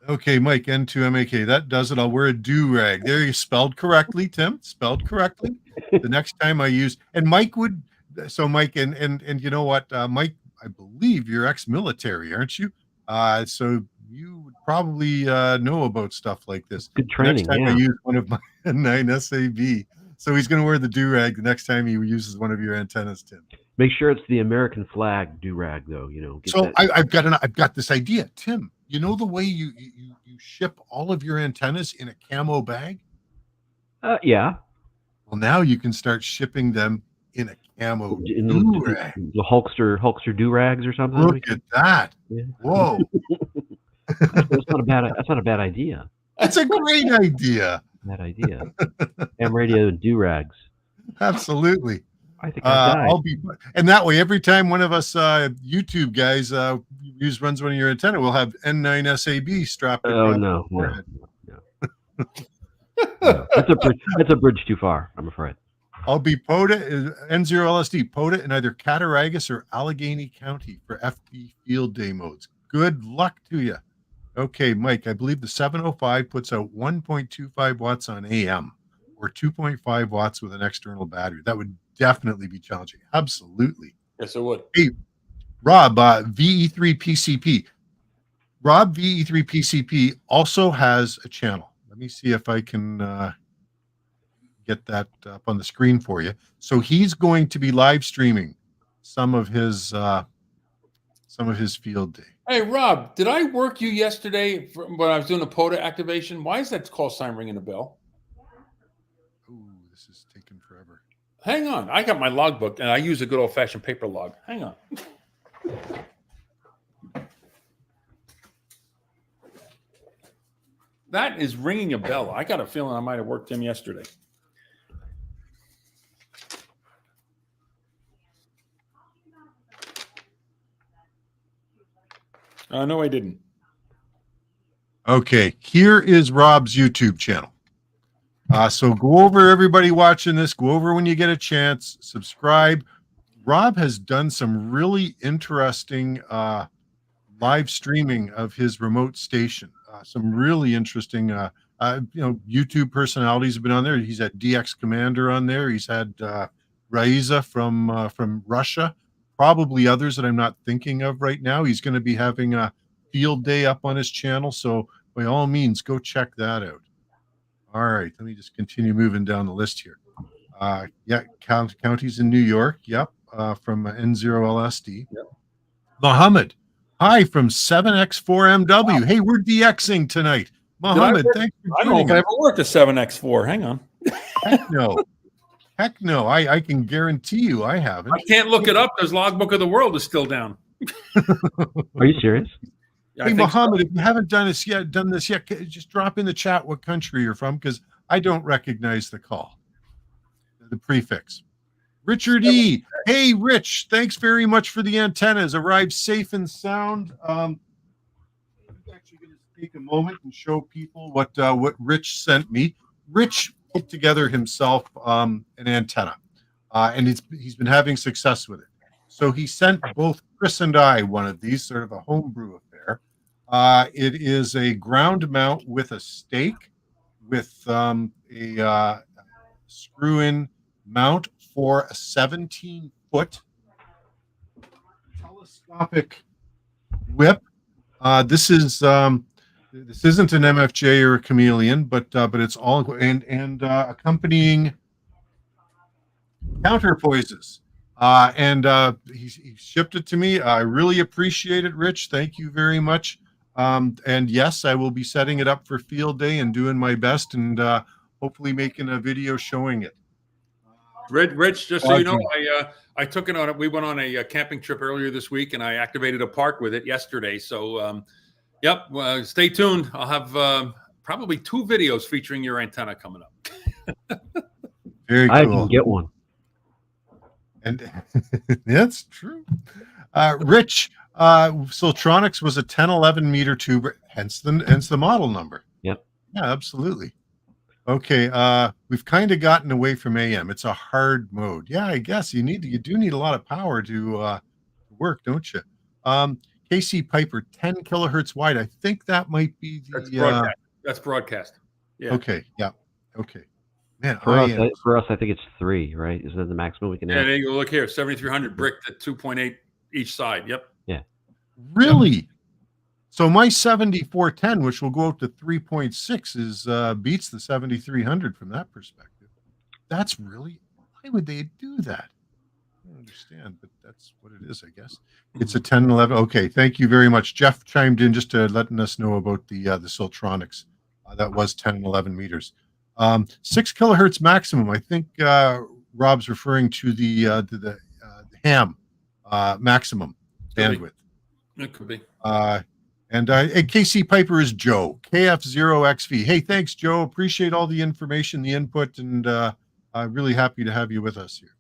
Okay, Mike, N2MAK, that does it. I'll wear a do-rag. There, you spelled correctly, Tim. Spelled correctly. The next time I use, and Mike would, so Mike, and you know what, Mike, I believe you're ex-military, aren't you? So you would probably know about stuff like this. Good training. Next time I use one of my 9 SAB. So he's going to wear the do-rag the next time he uses one of your antennas, Tim. Make sure it's the American flag do-rag, though. So I've got this idea, Tim. You know the way you ship all of your antennas in a camo bag? Yeah. Well, now you can start shipping them in a camo do-rag. The Hulkster do-rags or something. Look at that. Yeah. Whoa. That's not a bad idea. That's a great idea. Bad idea. Ham radio and do-rags. Absolutely. I think I'll be, and that way, every time one of us YouTube guys runs one of your antenna, we'll have N9 SAB strapped. Oh no. That's a bridge too far, I'm afraid. I'll be POTA, N0LSD, POTA in either Cattaraugus or Allegheny County for FB field day modes. Good luck to you. Okay, Mike, I believe the 705 puts out 1.25 watts on AM or 2.5 watts with an external battery. That would definitely be challenging. Absolutely. Yes, it would. Hey, Rob, VE3PCP. Rob, VE3PCP also has a channel. Let me see if I can get that up on the screen for you. So he's going to be live streaming some of his field day. Hey, Rob, did I work you yesterday when I was doing a POTA activation? Why is that call sign ringing a bell? Ooh, this is taking forever. Hang on. I got my logbook, and I use a good old-fashioned paper log. Hang on. That is ringing a bell. I got a feeling I might have worked him yesterday. No, I didn't. Okay, here is Rob's YouTube channel. So go over, everybody watching this, go over when you get a chance, subscribe. Rob has done some really interesting live streaming of his remote station. Some really interesting, YouTube personalities have been on there. He's had DX Commander on there. He's had Raiza from Russia, probably others that I'm not thinking of right now. He's going to be having a field day up on his channel. So by all means, go check that out. All right, let me just continue moving down the list here. Counties in New York. Yep, from N0LSD. Yep. Muhammad, hi from 7X4MW. Hey, we're DXing tonight. Muhammad, thanks for I don't know if I ever worked a 7X4. Hang on. Heck no. Heck no. I can guarantee you I haven't. I can't look it up because Logbook of the World is still down. Are you serious? Hey, Muhammad, if you haven't done this yet, just drop in the chat what country you're from, because I don't recognize the call, the prefix. Richard E. Hey, Rich, thanks very much for the antennas. Arrived safe and sound. I'm actually going to take a moment and show people what Rich sent me. Rich put together himself an antenna, and he's been having success with it. So he sent both Chris and I one of these, sort of a homebrew affair. It is a ground mount with a stake with a screw-in mount for a 17-foot telescopic whip. This isn't an MFJ or a Chameleon, but it's all and accompanying counterpoises. And he shipped it to me. I really appreciate it, Rich. Thank you very much. And yes, I will be setting it up for field day and doing my best, and hopefully making a video showing it. Rich, just so you know, I took it on it. We went on a camping trip earlier this week, and I activated a park with it yesterday. So, stay tuned. I'll have probably 2 videos featuring your antenna coming up. Very cool. I can get one. And that's true. Rich, Siltronics was a 10-11 meter tube, hence the model number. Yep. Yeah, absolutely. Okay, we've kind of gotten away from AM. It's a hard mode. Yeah, I guess you do need a lot of power to work, don't you? KC Piper, 10 kilohertz wide. I think that might be the That's broadcast. Yeah. Okay. Yeah. Okay. Man, for us, I think it's 3, right? Isn't that the maximum we can have? Yeah, you look here, 7,300 bricked at 2.8 each side. Yep. Yeah. Really? Yep. So my 7410, which will go up to 3.6, is beats the 7,300 from that perspective. That's really, why would they do that? I don't understand, but that's what it is, I guess. It's a 10-11. Okay, thank you very much. Jeff chimed in just to letting us know about the Siltronics. That was 10 and 11 meters. 6 kilohertz maximum. I think Rob's referring to the ham maximum bandwidth. It could be. And KC Piper is Joe, KF0XV. Hey, thanks, Joe. Appreciate all the information, the input, and really happy to have you with us here.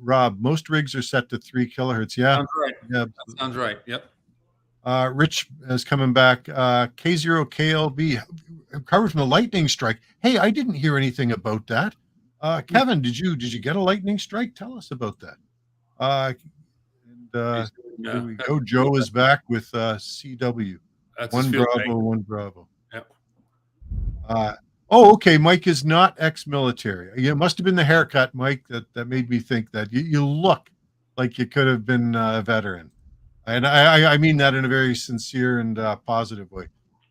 Rob, most rigs are set to 3 kilohertz. Yeah. Sounds right. Yeah. That sounds right. Yep. Rich is coming back. K0KLB covered from the lightning strike. Hey, I didn't hear anything about that. Kevin, did you get a lightning strike? Tell us about that. Here we go. Joe is back with CW. That's 1 Bravo, thing. 1 Bravo. Yep. Okay. Mike is not ex-military. It must have been the haircut, Mike, that made me think that. You look like you could have been a veteran. And I mean that in a very sincere and positive way.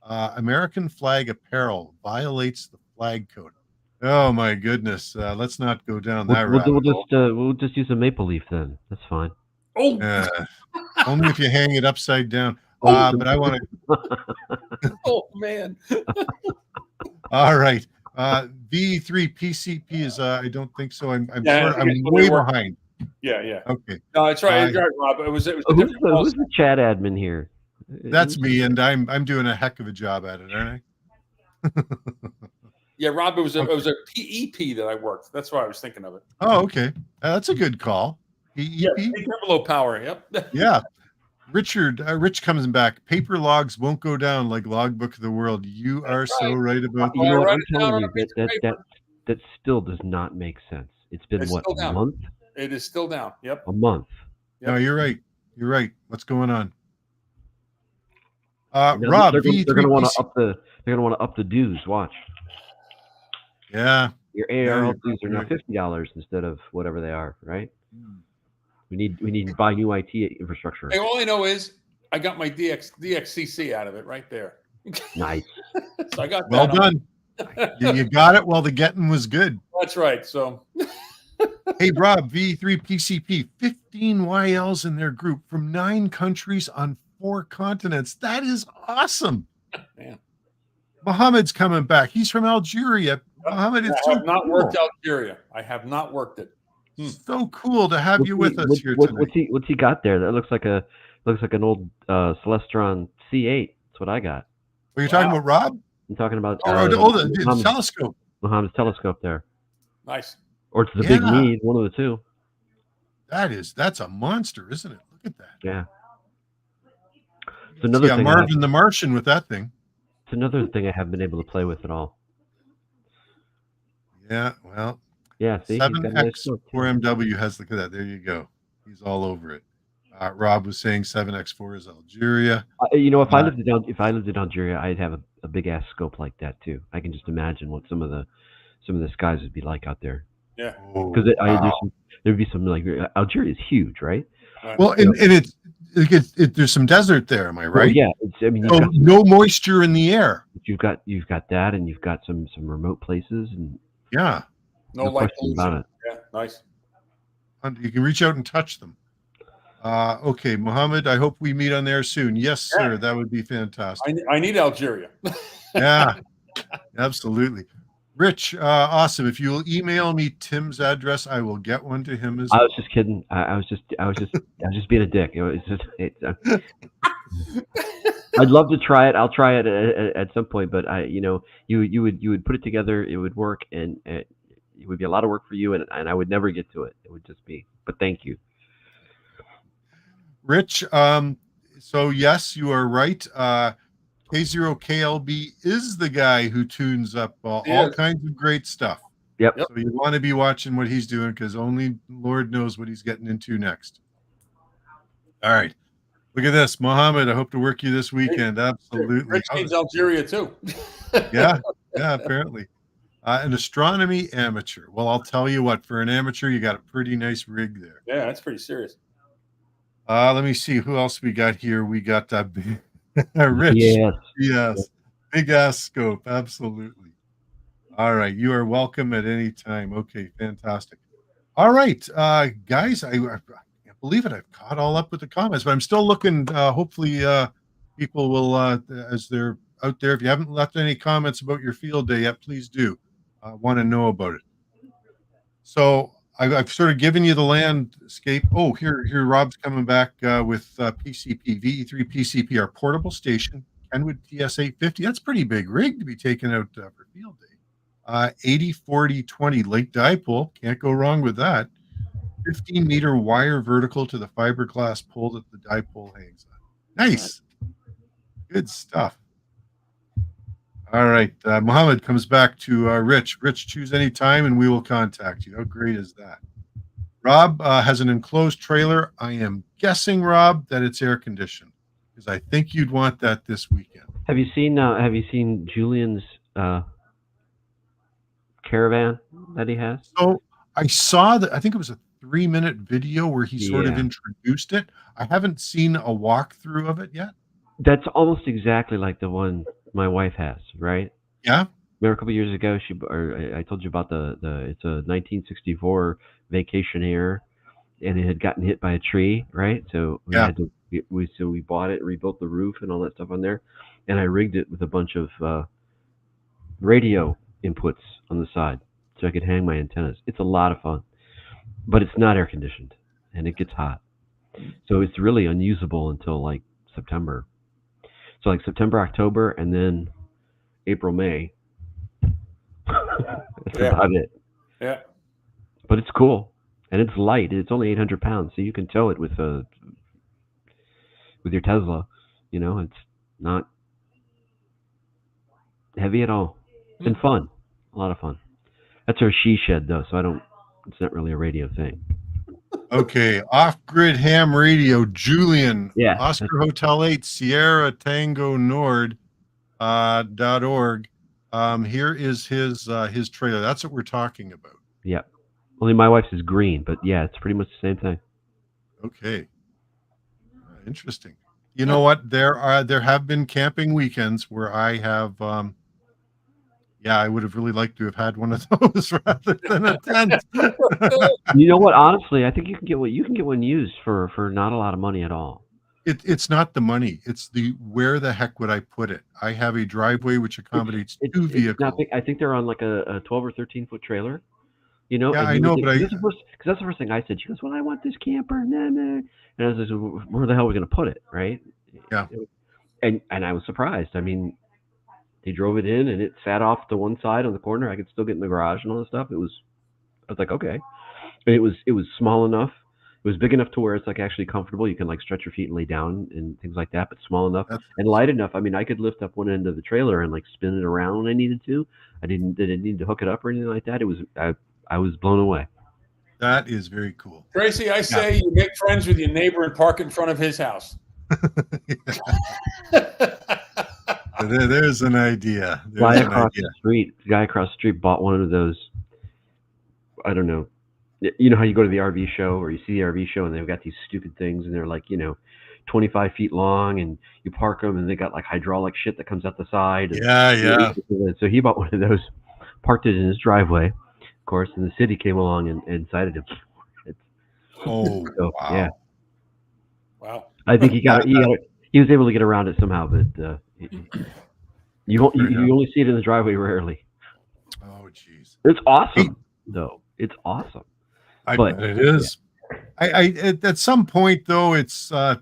American flag apparel violates the flag code. Oh my goodness! Let's not go down that route. We'll just use a maple leaf then. That's fine. Oh, only if you hang it upside down. But I want to. Oh man! All right. VE3 PCP is. I don't think so. I'm Yeah, I'm way behind. Yeah. Okay. No, it's right. It's right, Rob. It was a Who's different the chat admin here? That's me, and I'm doing a heck of a job at it, aren't I? Yeah, Rob. It was a PEP that I worked. That's why I was thinking of it. Oh, okay. That's a good call. PEP. Yeah, below power. Yep. Yeah. Rich comes back. Paper logs won't go down like Logbook of the World. You are so right about You know that. what? I'm telling you that still does not make sense. It's been It's what, still a down. month? It is still down. Yep. A month. No, you're right. You're right. What's going on? Now Rob, they're V3 going to want PC. to up the dues. Watch. Yeah. Your ARL dues are now $50 instead of whatever they are, right? We need to buy new IT infrastructure. Hey, all I know is I got my DXCC out of it right there. Nice. So I got Well that done. You got it while the getting was good. That's right. So hey, Rob, V3 PCP, 15 YLs in their group from 9 countries on 4 continents. That is awesome. Man. Mohammed's coming back. He's from Algeria. Mohammed, it's I so have not cool. worked Algeria. I have not worked it. So cool to have you with us here tonight. What's he got there? That looks like an old Celestron C8. That's what I got. Are you talking about Rob? I'm talking about the telescope. Mohammed's telescope there. Nice. Or it's the Big Need, one of the two. That's a monster, isn't it? Look at that. Yeah. It's another thing. Marvin the Martian with that thing. It's another thing I haven't been able to play with at all. Yeah, well. Yeah, see, 7X4MW has, look at that. There you go. He's all over it. Rob was saying 7X4 is Algeria. If I lived in Algeria, I'd have a big ass scope like that too. I can just imagine what some of the skies would be like out there. Yeah, because there'd be some like Algeria is huge, right? Well, and there's some desert there. Am I right? Well, yeah, no moisture in the air. You've got that, and you've got some remote places, and yeah, no question about it. Yeah, nice. You can reach out and touch them. Okay, Mohammed, I hope we meet on there soon. Yes, sir. That would be fantastic. I need Algeria. Yeah, absolutely. Rich, awesome. If you'll email me Tim's address, I will get one to him as well. I was just kidding. I was just being a dick. I'd love to try it. I'll try it at some point, but you would put it together. It would work, and it would be a lot of work for you, and I would never get to it. It would just be. But thank you. Rich, so yes, you are right. K0KLB is the guy who tunes up all kinds of great stuff. Yep. So you want to be watching what he's doing because only Lord knows what he's getting into next. All right. Look at this. Mohammed, I hope to work you this weekend. Absolutely. Rich needs Algeria too. Yeah, apparently. An astronomy amateur. Well, I'll tell you what, for an amateur, you got a pretty nice rig there. Yeah, that's pretty serious. Let me see who else we got here. We got Rich. Yes. Big ass scope. Absolutely. All right. You are welcome at any time. Okay. Fantastic. All right. Guys, I can't believe it. I've caught all up with the comments, but I'm still looking. Hopefully people will, as they're out there, if you haven't left any comments about your field day yet, please do. Want to know about it. So I've sort of given you the landscape. Oh, here Rob's coming back with PCP, VE3 PCP, our portable station, Kenwood TS850. That's a pretty big rig to be taken out for field day. 80-40-20 link dipole. Can't go wrong with that. 15-meter wire vertical to the fiberglass pole that the dipole hangs on. Nice. Good stuff. All right. Mohammed comes back to Rich. Rich, choose any time and we will contact you. How great is that? Rob has an enclosed trailer. I am guessing, Rob, that it's air conditioned because I think you'd want that this weekend. Have you seen Julian's caravan that he has? So I saw that. I think it was a 3-minute video where he sort of introduced it. I haven't seen a walkthrough of it yet. That's almost exactly like the one my wife has, right? Yeah. Remember a couple of years ago, I told you about it's a 1964 Vacationaire, and it had gotten hit by a tree, right? So we bought it, rebuilt the roof and all that stuff on there, and I rigged it with a bunch of radio inputs on the side so I could hang my antennas. It's a lot of fun, but it's not air conditioned, and it gets hot, so it's really unusable until like September. So like September, October, and then April, May. That's about it. Yeah. But it's cool. And it's light. It's only 800 pounds, so you can tow it with with your Tesla. It's not heavy at all, and fun, a lot of fun. That's our she shed though, so I don't. It's not really a radio thing. Okay, off-grid ham radio, Julian, Yeah. Oscar Hotel 8, Sierra Tango Nord .org. Here is his trailer. That's what we're talking about. Yeah. Only my wife's is green, but yeah, it's pretty much the same thing. Okay. Interesting. You know what? There have been camping weekends where I have I would have really liked to have had one of those rather than a tent. You know what? Honestly, I think you can get one used for not a lot of money at all. It's not the money. It's where the heck would I put it? I have a driveway which accommodates two vehicles. I think they're on like a 12 or 13-foot trailer. Yeah, I know, but because that's the first thing I said. She goes, "Well, I want this camper." Nah, nah. And I was like, "Where the hell are we going to put it?" Right? Yeah. And I was surprised. I mean, they drove it in and it sat off to one side on the corner. I could still get in the garage and all that stuff. I was like, okay. And it was small enough. It was big enough to where it's like actually comfortable. You can like stretch your feet and lay down and things like that, but small enough and light enough. I mean, I could lift up one end of the trailer and like spin it around when I needed to. I didn't need to hook it up or anything like that. It was I was blown away. That is very cool. Tracy, I say you make friends with your neighbor and park in front of his house. There's an idea. The guy across the street bought one of those. I don't know. You know how you go to the RV show or you see the RV show and they've got these stupid things and they're like, 25 feet long and you park them and they got like hydraulic shit that comes out the side. Yeah. So he bought one of those, parked it in his driveway, of course, and the city came along and cited him. Wow. Yeah. Wow. I think he was able to get around it somehow, but you only see it in the driveway rarely. Oh, jeez. It's awesome, though. It's awesome. I bet it is. Yeah. At some point, though, it's as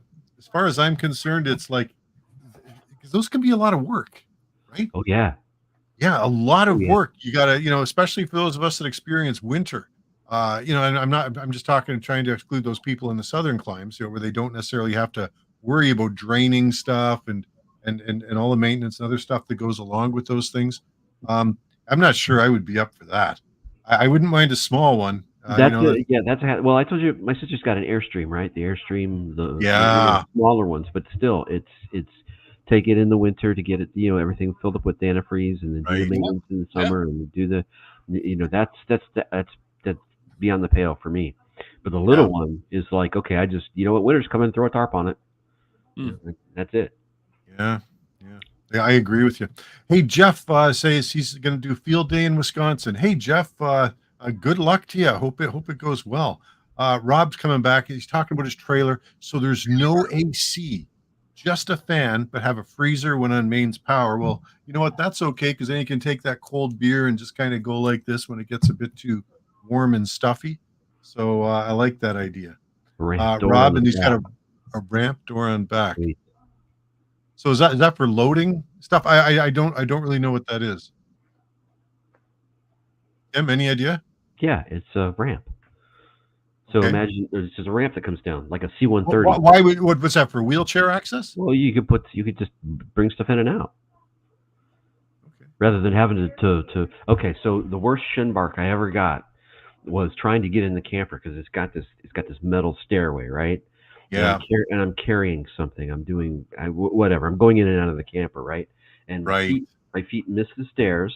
far as I'm concerned, it's like because those can be a lot of work, right? Oh yeah, a lot of work. You gotta, especially for those of us that experience winter. And I'm just trying to exclude those people in the southern climes, where they don't necessarily have to worry about draining stuff and all the maintenance and other stuff that goes along with those things. I'm not sure I would be up for that. I wouldn't mind a small one. That's well, I told you my sister's got an Airstream, right? The Airstream, the smaller ones, but still, it's take it in the winter to get it, everything filled up with antifreeze, and then do the maintenance in the summer, and do the, that's beyond the pale for me. But the little one is like, okay, I just, winter's coming, throw a tarp on it. That's it. Yeah, I agree with you. Hey, Jeff says he's going to do field day in Wisconsin. Hey, Jeff, good luck to you. Hope it goes well. Rob's coming back. He's talking about his trailer. So there's no AC, just a fan, but have a freezer when on mains power. Well, you know what? That's okay, because then you can take that cold beer and just kind of go like this when it gets a bit too warm and stuffy. So I like that idea. Rob, and he's got a ramp door on back. Sweet. So is that for loading stuff? I don't really know what that is. Tim, any idea? Yeah, it's a ramp. So imagine there's just a ramp that comes down like a C-130. Why what was that for? Wheelchair access? Well, you could just bring stuff in and out. Okay. Rather than having to. Okay, so the worst shin bark I ever got was trying to get in the camper because it's got this metal stairway, right? Yeah. And I'm carrying something. I'm doing whatever. I'm going in and out of the camper, right? And my feet miss the stairs,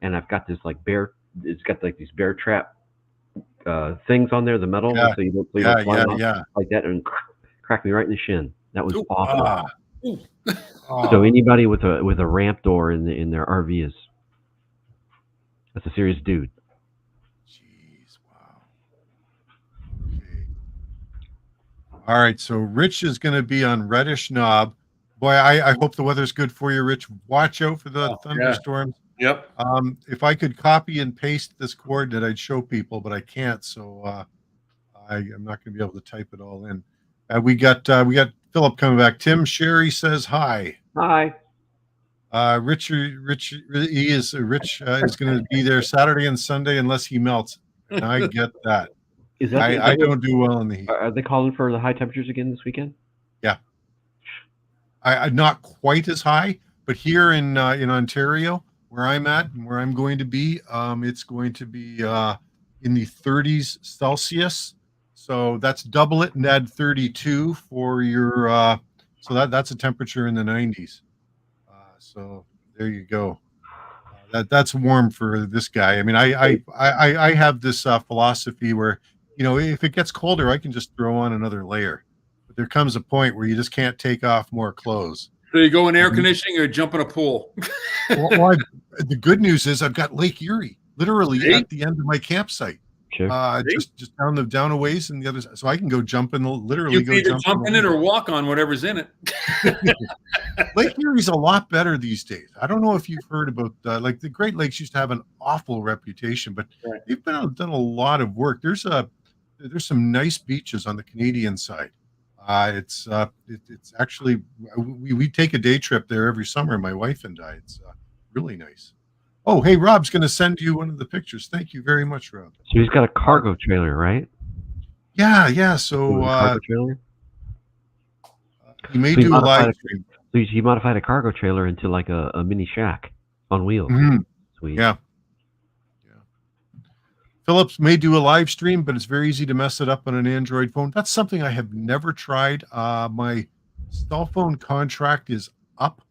and I've got this like bear. It's got like these bear trap things on there, the metal, so you don't fly off like that, and crack me right in the shin. That was awful. So anybody with a ramp door in their RV that's a serious dude. Jeez, wow. Okay. All right, so Rich is going to be on Reddish Knob. Boy, I hope the weather's good for you, Rich. Watch out for the thunderstorms. Yep. If I could copy and paste this coordinate, I'd show people, but I can't. So I'm not going to be able to type it all in. We got Philip coming back. Tim Sherry says hi. Hi. Rich is going to be there Saturday and Sunday unless he melts. And I get that. I don't do well in the heat. Are they calling for the high temperatures again this weekend? Yeah. I not quite as high, but here in Ontario, where I'm at and where I'm going to be, it's going to be in the 30s Celsius. So that's double it and add 32 for your. So that's a temperature in the 90s. So there you go. That's warm for this guy. I mean, I have this philosophy where, if it gets colder, I can just throw on another layer. But there comes a point where you just can't take off more clothes. So you go in air conditioning or jump in a pool? The good news is I've got Lake Erie literally at the end of my campsite. Sure. Just down a ways and the other side, so I can go jump in. Literally, You can either jump in it or walk on whatever's in it. Lake Erie's a lot better these days. I don't know if you've heard about like the Great Lakes used to have an awful reputation, but they've done a lot of work. There's some nice beaches on the Canadian side. It's actually we take a day trip there every summer, my wife and I. It's really nice. Oh, hey, Rob's going to send you one of the pictures. Thank you very much, Rob. So he's got a cargo trailer, right? Yeah. So cargo trailer. He may do a live stream. So he modified a cargo trailer into like a mini shack on wheels. Mm-hmm. Sweet. Yeah. Phillips may do a live stream, but it's very easy to mess it up on an Android phone. That's something I have never tried. My cell phone contract is up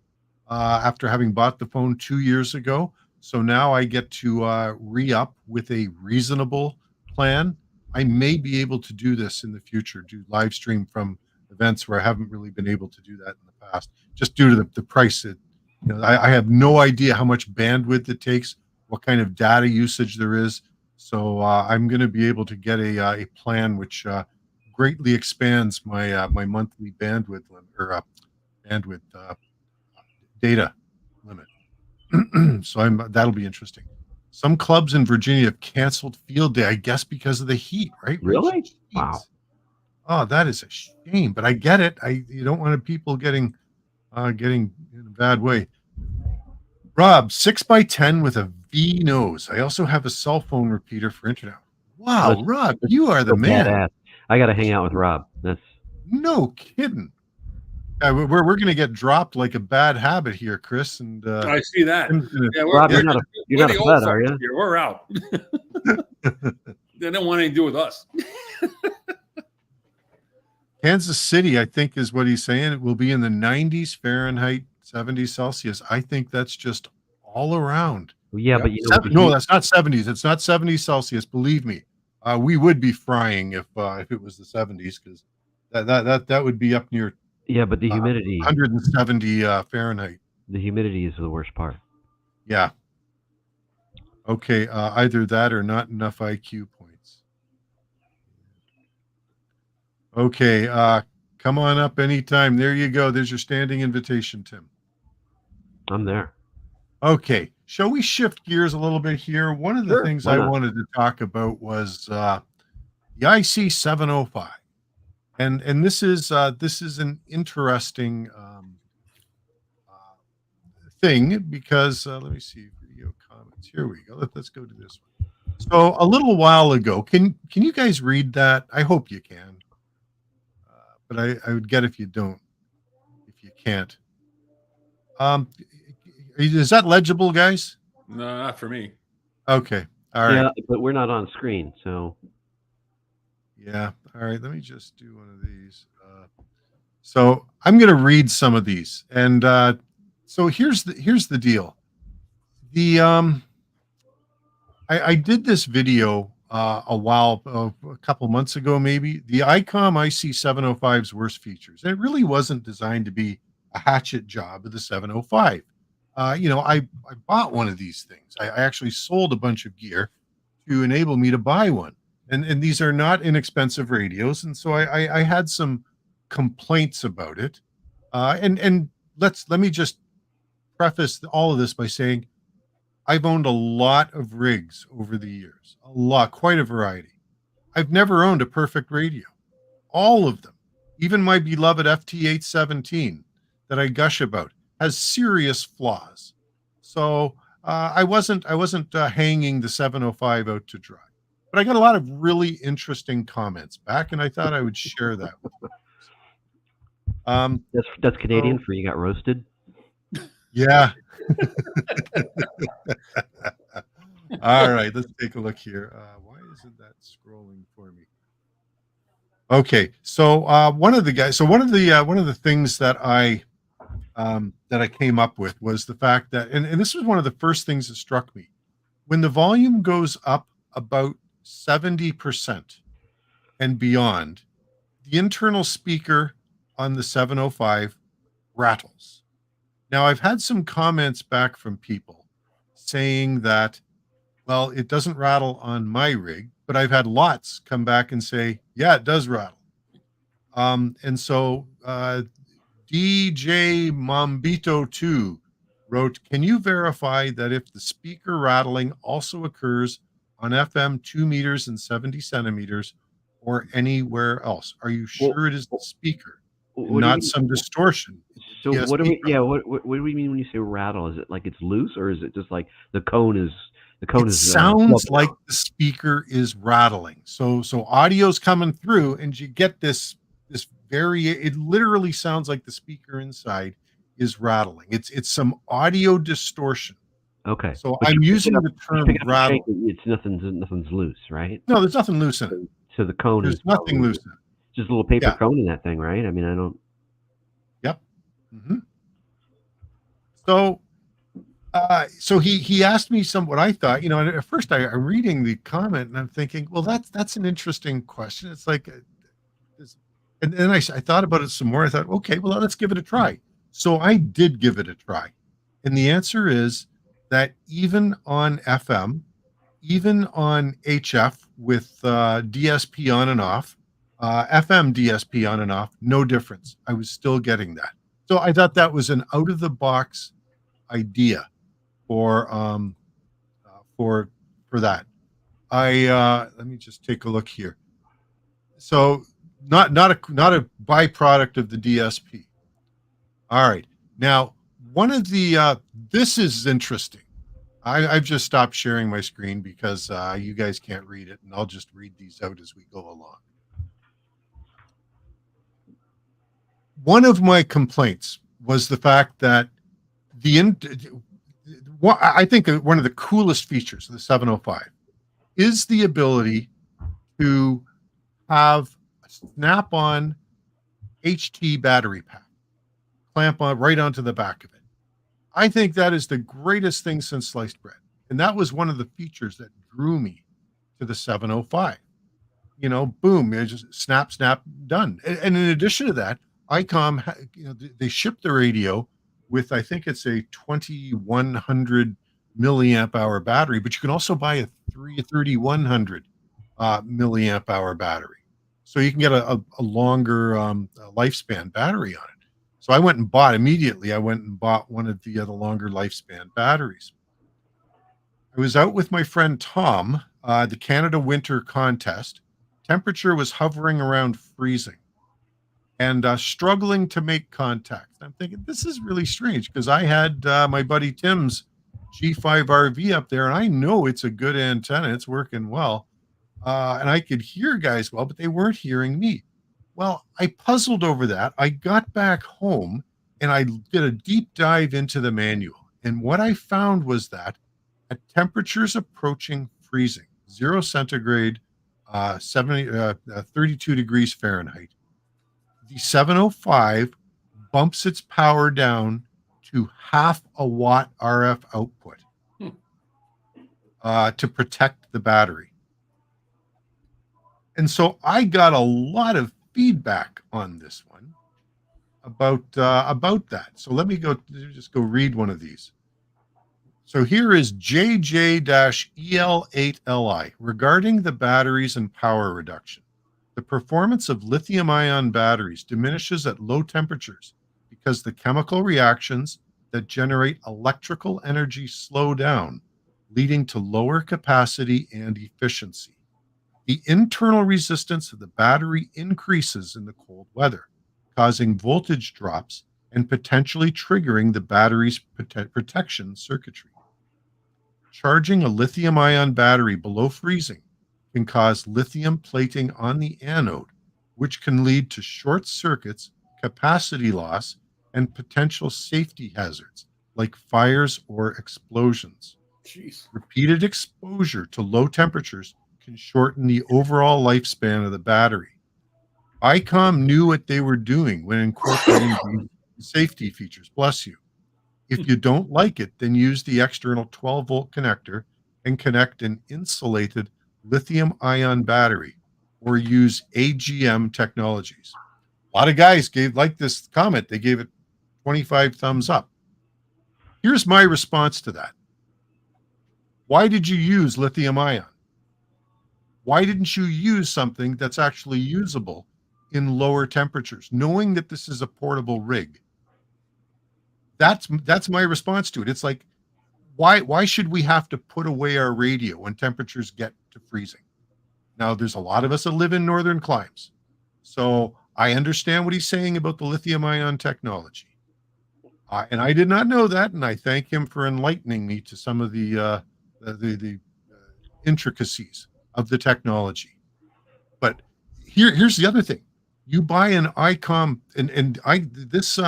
after having bought the phone 2 years ago. So now I get to re-up with a reasonable plan. I may be able to do this in the future, do live stream from events where I haven't really been able to do that in the past, just due to the price. I have no idea how much bandwidth it takes, what kind of data usage there is. So I'm going to be able to get a plan which greatly expands my my monthly bandwidth limit, bandwidth data limit. So that'll be interesting. Some clubs in Virginia have canceled field day, I guess, because of the heat, right? Really? Wow. Oh, that is a shame, but I get it. You don't want people getting in a bad way. Rob, 6x10 with a V nose. I also have a cell phone repeater for internet. Wow, Rob, you are the man. Badass. I got to hang out with Rob. That's no kidding. We're going to get dropped like a bad habit here, Chris. And I see that. Rob, you're not a Fed, are you? Here. We're out. They don't want anything to do with us. Kansas City, I think, is what he's saying. It will be in the 90s Fahrenheit, 70 Celsius. I think that's just all around. Yeah, but no, that's not 70s. It's not 70 Celsius. Believe me, we would be frying if it was the 70s, because that would be up near. Yeah, but the humidity, 170 Fahrenheit. The humidity is the worst part. Yeah. Okay, either that or not enough IQ points. Okay, come on up anytime. There you go. There's your standing invitation, Tim. I'm there. Okay, shall we shift gears a little bit here? One of the things I wanted to talk about was the IC-705. And this is an interesting thing, because let me see video comments. Here we go. Let's go to this one. So a little while ago, can you guys read that? I hope you can, but I would get if you don't, if you can't. Is that legible, guys? No, not for me. Okay, all right. Yeah, but we're not on screen, so. Yeah. All right. Let me just do one of these. So I'm going to read some of these, and so here's the deal. I did this video a couple months ago, maybe, the Icom IC-705's worst features. And it really wasn't designed to be a hatchet job of the 705. I bought one of these things. I actually sold a bunch of gear to enable me to buy one. And these are not inexpensive radios, and so I had some complaints about it. And let me just preface all of this by saying I've owned a lot of rigs over the years, quite a variety. I've never owned a perfect radio. All of them, even my beloved FT817 that I gush about, has serious flaws. So I wasn't hanging the 705 out to dry. But I got a lot of really interesting comments back, and I thought I would share that with you. That's Canadian for you got roasted. Yeah. All right, let's take a look here. Why isn't that scrolling for me? Okay, so one of the things that I came up with was the fact that, and this was one of the first things that struck me, when the volume goes up about 70% and beyond, the internal speaker on the 705 rattles. Now, I've had some comments back from people saying that, well, it doesn't rattle on my rig, but I've had lots come back and say, yeah, it does rattle. And so DJ Mambito 2 wrote, can you verify that if the speaker rattling also occurs on FM 2 meters and 70 centimeters or anywhere else? Are you sure it is the speaker and not some distortion? So what do we? Yeah, what do we mean when you say rattle? Is it like it's loose, or is it just like the cone is? The cone is. Sounds like the speaker is rattling. So audio's coming through, and you get this very. It literally sounds like the speaker inside is rattling. It's some audio distortion. Okay. So I'm using the term rattle. It's nothing's loose, right? No, there's nothing loose in it. So the cone there's nothing loose in it. Just a little paper cone in that thing, right? I mean, I don't. Yep. Mm-hmm. So he asked me what I thought, and at first I'm reading the comment and I'm thinking, well, that's an interesting question. It's like, and then I thought about it some more. I thought, okay, well, let's give it a try. So I did give it a try. And the answer is that even on FM, even on HF with DSP on and off, FM DSP on and off, no difference. I was still getting that. So I thought that was an out of the box idea for that. Let me just take a look here. So not a byproduct of the DSP. All right. Now, one of the this is interesting. I've just stopped sharing my screen because you guys can't read it, and I'll just read these out as we go along. One of my complaints was the fact that I think one of the coolest features of the 705 is the ability to have a snap-on HT battery pack, clamp on right onto the back of it. I think that is the greatest thing since sliced bread. And that was one of the features that drew me to the 705. Boom, it just snap, done. And in addition to that, Icom, they shipped the radio with, I think it's a 2100 milliamp hour battery, but you can also buy a 3100 milliamp hour battery. So you can get a longer lifespan battery on it. So I went and bought one of the longer lifespan batteries. I was out with my friend Tom, the Canada Winter Contest. Temperature was hovering around freezing and struggling to make contact. I'm thinking, this is really strange because I had my buddy Tim's G5RV up there, and I know it's a good antenna. It's working well. And I could hear guys well, but they weren't hearing me. Well, I puzzled over that. I got back home and I did a deep dive into the manual. And what I found was that at temperatures approaching freezing, 0 centigrade, 32 degrees Fahrenheit, the 705 bumps its power down to 0.5 watt RF output to protect the battery. And so I got a lot of feedback on this one about that. So let me just go read one of these. So here is JJ-EL8LI regarding the batteries and power reduction. The performance of lithium-ion batteries diminishes at low temperatures because the chemical reactions that generate electrical energy slow down, leading to lower capacity and efficiency. The internal resistance of the battery increases in the cold weather, causing voltage drops and potentially triggering the battery's protection circuitry. Charging a lithium-ion battery below freezing can cause lithium plating on the anode, which can lead to short circuits capacity loss, and potential safety hazards like fires or explosions. Jeez. Repeated exposure to low temperatures can shorten the overall lifespan of the battery. Icom knew what they were doing when incorporating these safety features. Bless you. If you don't like it, then use the external 12-volt connector and connect an insulated lithium-ion battery, or use AGM technologies. A lot of guys like this comment. They gave it 25 thumbs up. Here's my response to that. Why did you use lithium-ion? Why didn't you use something that's actually usable in lower temperatures, knowing that this is a portable rig? That's my response to it. It's like, why should we have to put away our radio when temperatures get to freezing? Now, there's a lot of us that live in northern climes, so I understand what he's saying about the lithium-ion technology, and I did not know that, and I thank him for enlightening me to some of the intricacies of the technology. But here's the other thing: you buy an Icom, and this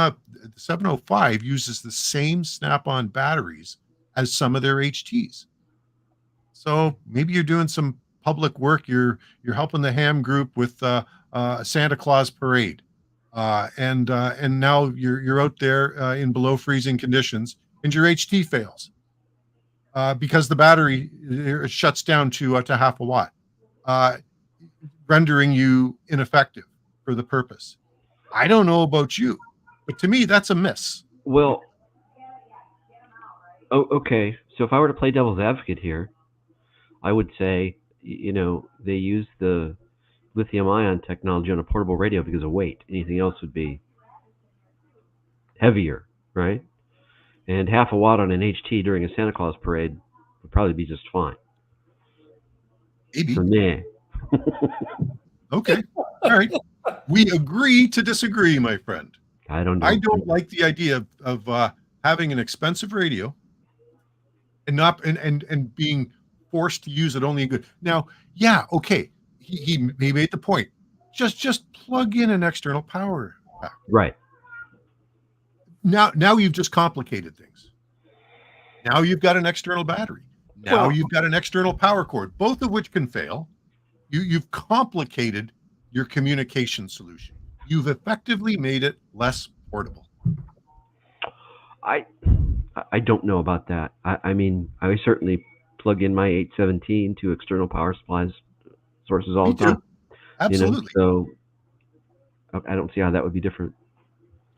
705 uses the same snap-on batteries as some of their HTs. So maybe you're doing some public work. You're helping the ham group with Santa Claus parade, and now you're out there in below freezing conditions, and your HT fails because the battery shuts down to half a watt, rendering you ineffective for the purpose. I don't know about you, but to me, that's a miss. Well, okay. So if I were to play devil's advocate here, I would say, they use the lithium-ion technology on a portable radio because of weight. Anything else would be heavier, right? And half a watt on an HT during a Santa Claus parade would probably be just fine. Maybe. For me. Okay. All right. We agree to disagree, my friend. I don't like the idea of having an expensive radio and being forced to use it only in good. Now, yeah, okay. He made the point. Just plug in an external power pack. Right. Now you've just complicated things. Now you've got an external battery. Now you've got an external power cord, both of which can fail. You've complicated your communication solution. You've effectively made it less portable. I don't know about that. I mean, I certainly plug in my 817 to external power supplies sources all the time. Absolutely. So I don't see how that would be different.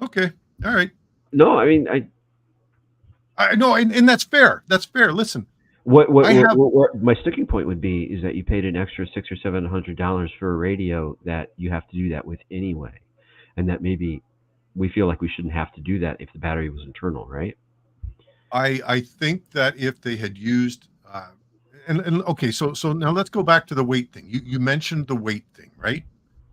Okay. All right. No, I mean, I know, and that's fair. That's fair. Listen, what my sticking point would be is that you paid an extra $600 or $700 for a radio that you have to do that with anyway, and that maybe we feel like we shouldn't have to do that if the battery was internal, right? I think that if they had used and okay, so now let's go back to the weight thing. You mentioned the weight thing, right?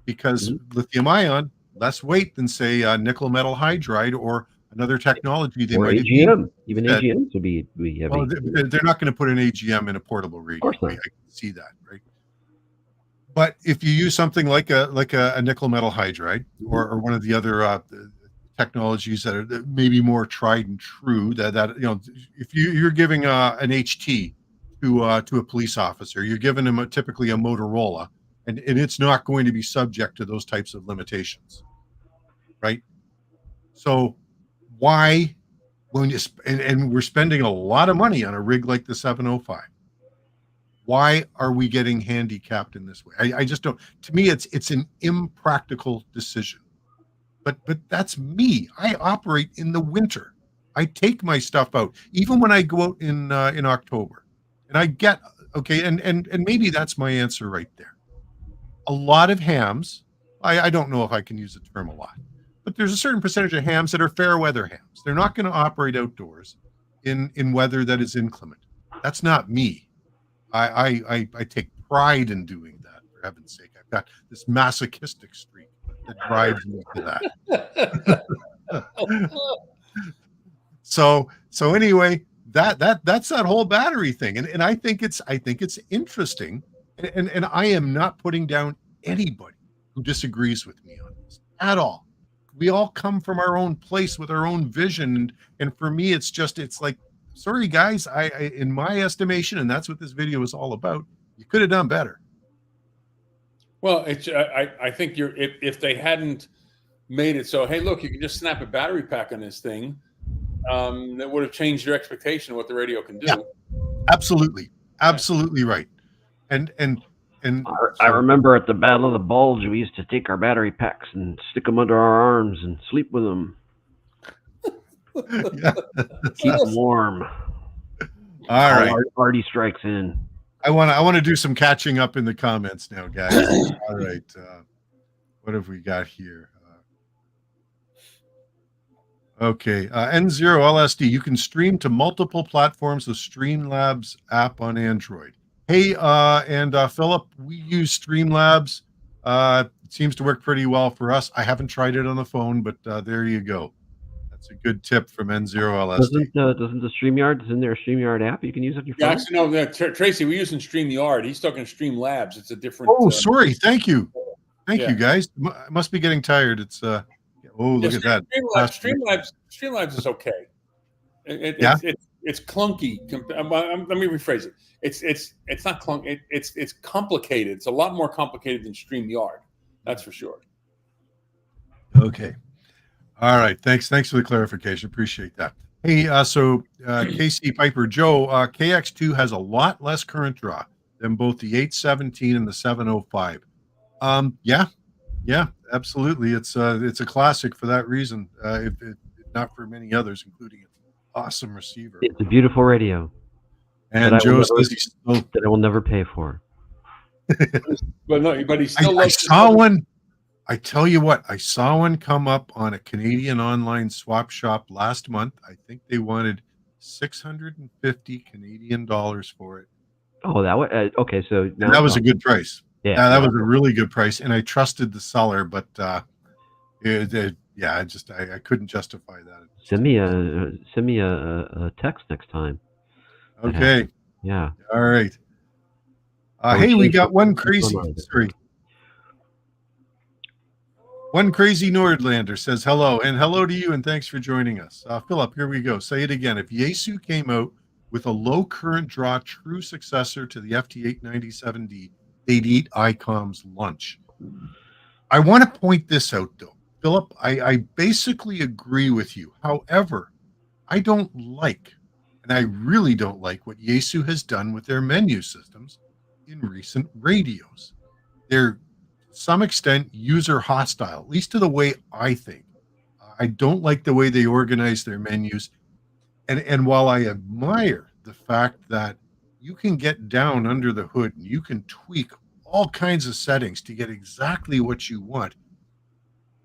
Because lithium ion, less weight than say nickel metal hydride or another technology they might AGM. Even AGMs would be heavy. Well, they're not going to put an AGM in a portable radio. Of course not. I can see that, right? But if you use something like a nickel metal hydride or one of the other technologies that are maybe more tried and true, that if you're giving an HT to a police officer, you're giving them typically a Motorola, and it's not going to be subject to those types of limitations, right? So why, when you and we're spending a lot of money on a rig like the 705, why are we getting handicapped in this way? I just don't. To me, it's an impractical decision. But that's me. I operate in the winter. I take my stuff out, even when I go out in October, and I get okay. And maybe that's my answer right there. A lot of hams. I don't know if I can use the term a lot, but there's a certain percentage of hams that are fair weather hams. They're not going to operate outdoors in weather that is inclement. That's not me. I take pride in doing that. For heaven's sake, I've got this masochistic streak that drives me to that. So anyway, that's that whole battery thing, and I think it's interesting, and I am not putting down anybody who disagrees with me on this at all. we all come from our own place with our own vision. And for me, it's like, sorry guys, I in my estimation, and that's what this video is all about, you could have done better. Well, I think if they hadn't made it so, hey, look, you can just snap a battery pack on this thing, that would have changed your expectation of what the radio can do. Yeah, absolutely right. And I remember at the Battle of the Bulge, we used to take our battery packs and stick them under our arms and sleep with them. Yeah. Keep warm. All right. Artie strikes in. I want to do some catching up in the comments now, guys. All right. What have we got here? Okay. N0 LSD. You can stream to multiple platforms with Streamlabs app on Android. Hey, Philip, we use Streamlabs. It seems to work pretty well for us. I haven't tried it on the phone, but there you go. That's a good tip from N0 LSD. Doesn't the StreamYard, isn't there a StreamYard app you can use on your phone? Yeah, actually, no, Tracy, we're using StreamYard. He's talking Streamlabs. It's a different. Oh, sorry. Thank you. Thank you, guys. I must be getting tired. It's look at that. Streamlabs is okay. It's clunky. Let me rephrase it. It's not clunky. It's complicated. It's a lot more complicated than StreamYard. That's for sure. Okay. All right. Thanks for the clarification. Appreciate that. Hey, KC Piper Joe, KX2 has a lot less current draw than both the 817 and the 705. Yeah, absolutely. It's a classic for that reason. If not for many others, including an awesome receiver. It's a beautiful radio. And Joe says he's still that I will never pay for. but he still. I saw one. I tell you what, I saw one come up on a Canadian online swap shop last month. I think they wanted 650 Canadian dollars for it. Oh, that was okay. So that was a good price. Yeah, that was a really good price, and I trusted the seller, but I couldn't justify that. Send me a text next time. Okay. Yeah. All right. Hey, we got one crazy. Sorry. One crazy Nordlander says hello, and hello to you, and thanks for joining us. Philip, here we go. Say it again. If Yaesu came out with a low current draw true successor to the FT897D, they'd eat Icom's lunch. I want to point this out, though. Philip, I basically agree with you. However, I don't like, and I really don't like, what Yaesu has done with their menu systems in recent radios. They're to some extent user hostile, at least to the way I think. I don't like the way they organize their menus. And while I admire the fact that you can get down under the hood and you can tweak all kinds of settings to get exactly what you want,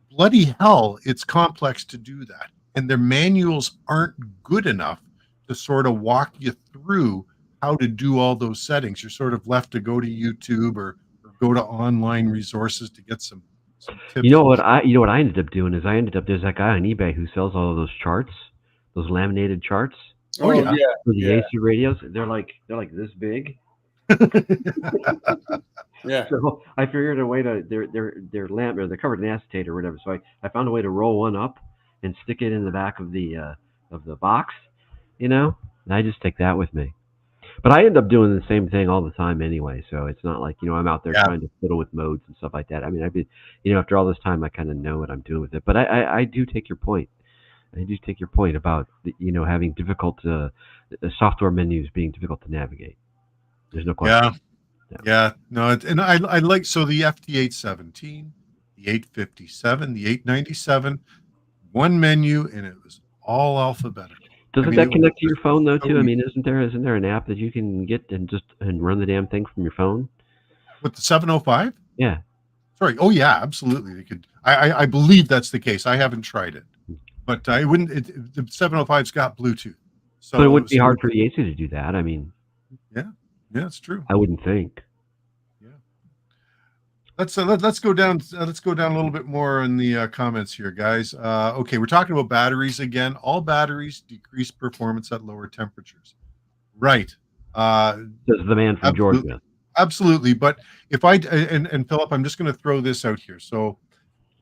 bloody hell, it's complex to do that. And their manuals aren't good enough to sort of walk you through how to do all those settings. You're sort of left to go to YouTube or go to online resources to get some tips. You know what I ended up doing is there's that guy on eBay who sells all of those charts, those laminated charts. Oh yeah. For the Yaesu radios. They're like this big. Yeah. So I figured a way to they're covered in acetate or whatever. So I found a way to roll one up and stick it in the back of the box, and I just take that with me. But I end up doing the same thing all the time anyway, so it's not like I'm out there trying to fiddle with modes and stuff like that. I mean, I've been, after all this time, I kind of know what I'm doing with it. But I do take your point. I do take your point about having difficult software menus being difficult to navigate. There's no question. Yeah. No, and I like the FT817, the 857, the 897, one menu, and it was all alphabetical. Doesn't that connect to your phone though too? I mean, isn't there an app that you can get and run the damn thing from your phone? With the 705? Yeah. Sorry. Oh yeah, absolutely. They could. I believe that's the case. I haven't tried it, but I wouldn't. The 705's got Bluetooth, so but it wouldn't be hard for Yaesu to do that. I mean, yeah, it's true. I wouldn't think. Let's go down. Let's go down a little bit more in the comments here, guys. Okay, we're talking about batteries again. All batteries decrease performance at lower temperatures. Right. Says the man from Georgia. Absolutely. But if and Philip, I'm just going to throw this out here. So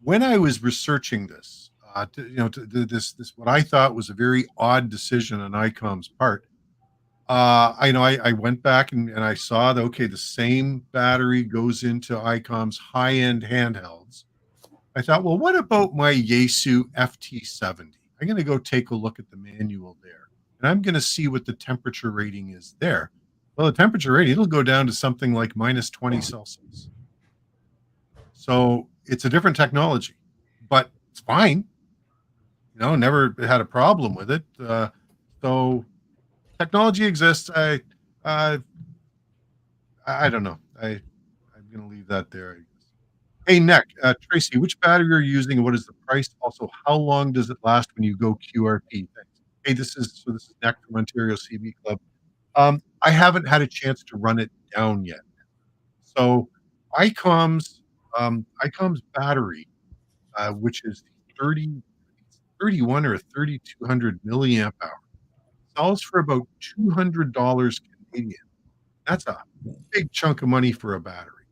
when I was researching this, this what I thought was a very odd decision on ICOM's part. I went back and I saw that, okay, the same battery goes into ICOM's high-end handhelds. I thought, well, what about my Yaesu FT70? I'm going to go take a look at the manual there, and I'm going to see what the temperature rating is there. Well, the temperature rating, it'll go down to something like minus 20 Celsius. So it's a different technology, but it's fine. Never had a problem with it. So technology exists. I don't know. I'm going to leave that there. Hey, Nick, Tracy, which battery are you using and what is the price? Also, how long does it last when you go QRP? Thanks. Hey, this is Nick from Ontario CB Club. I haven't had a chance to run it down yet. So Icom's battery, which is 31 or 3,200 milliamp hour, sells for about $200 Canadian. That's a big chunk of money for a battery.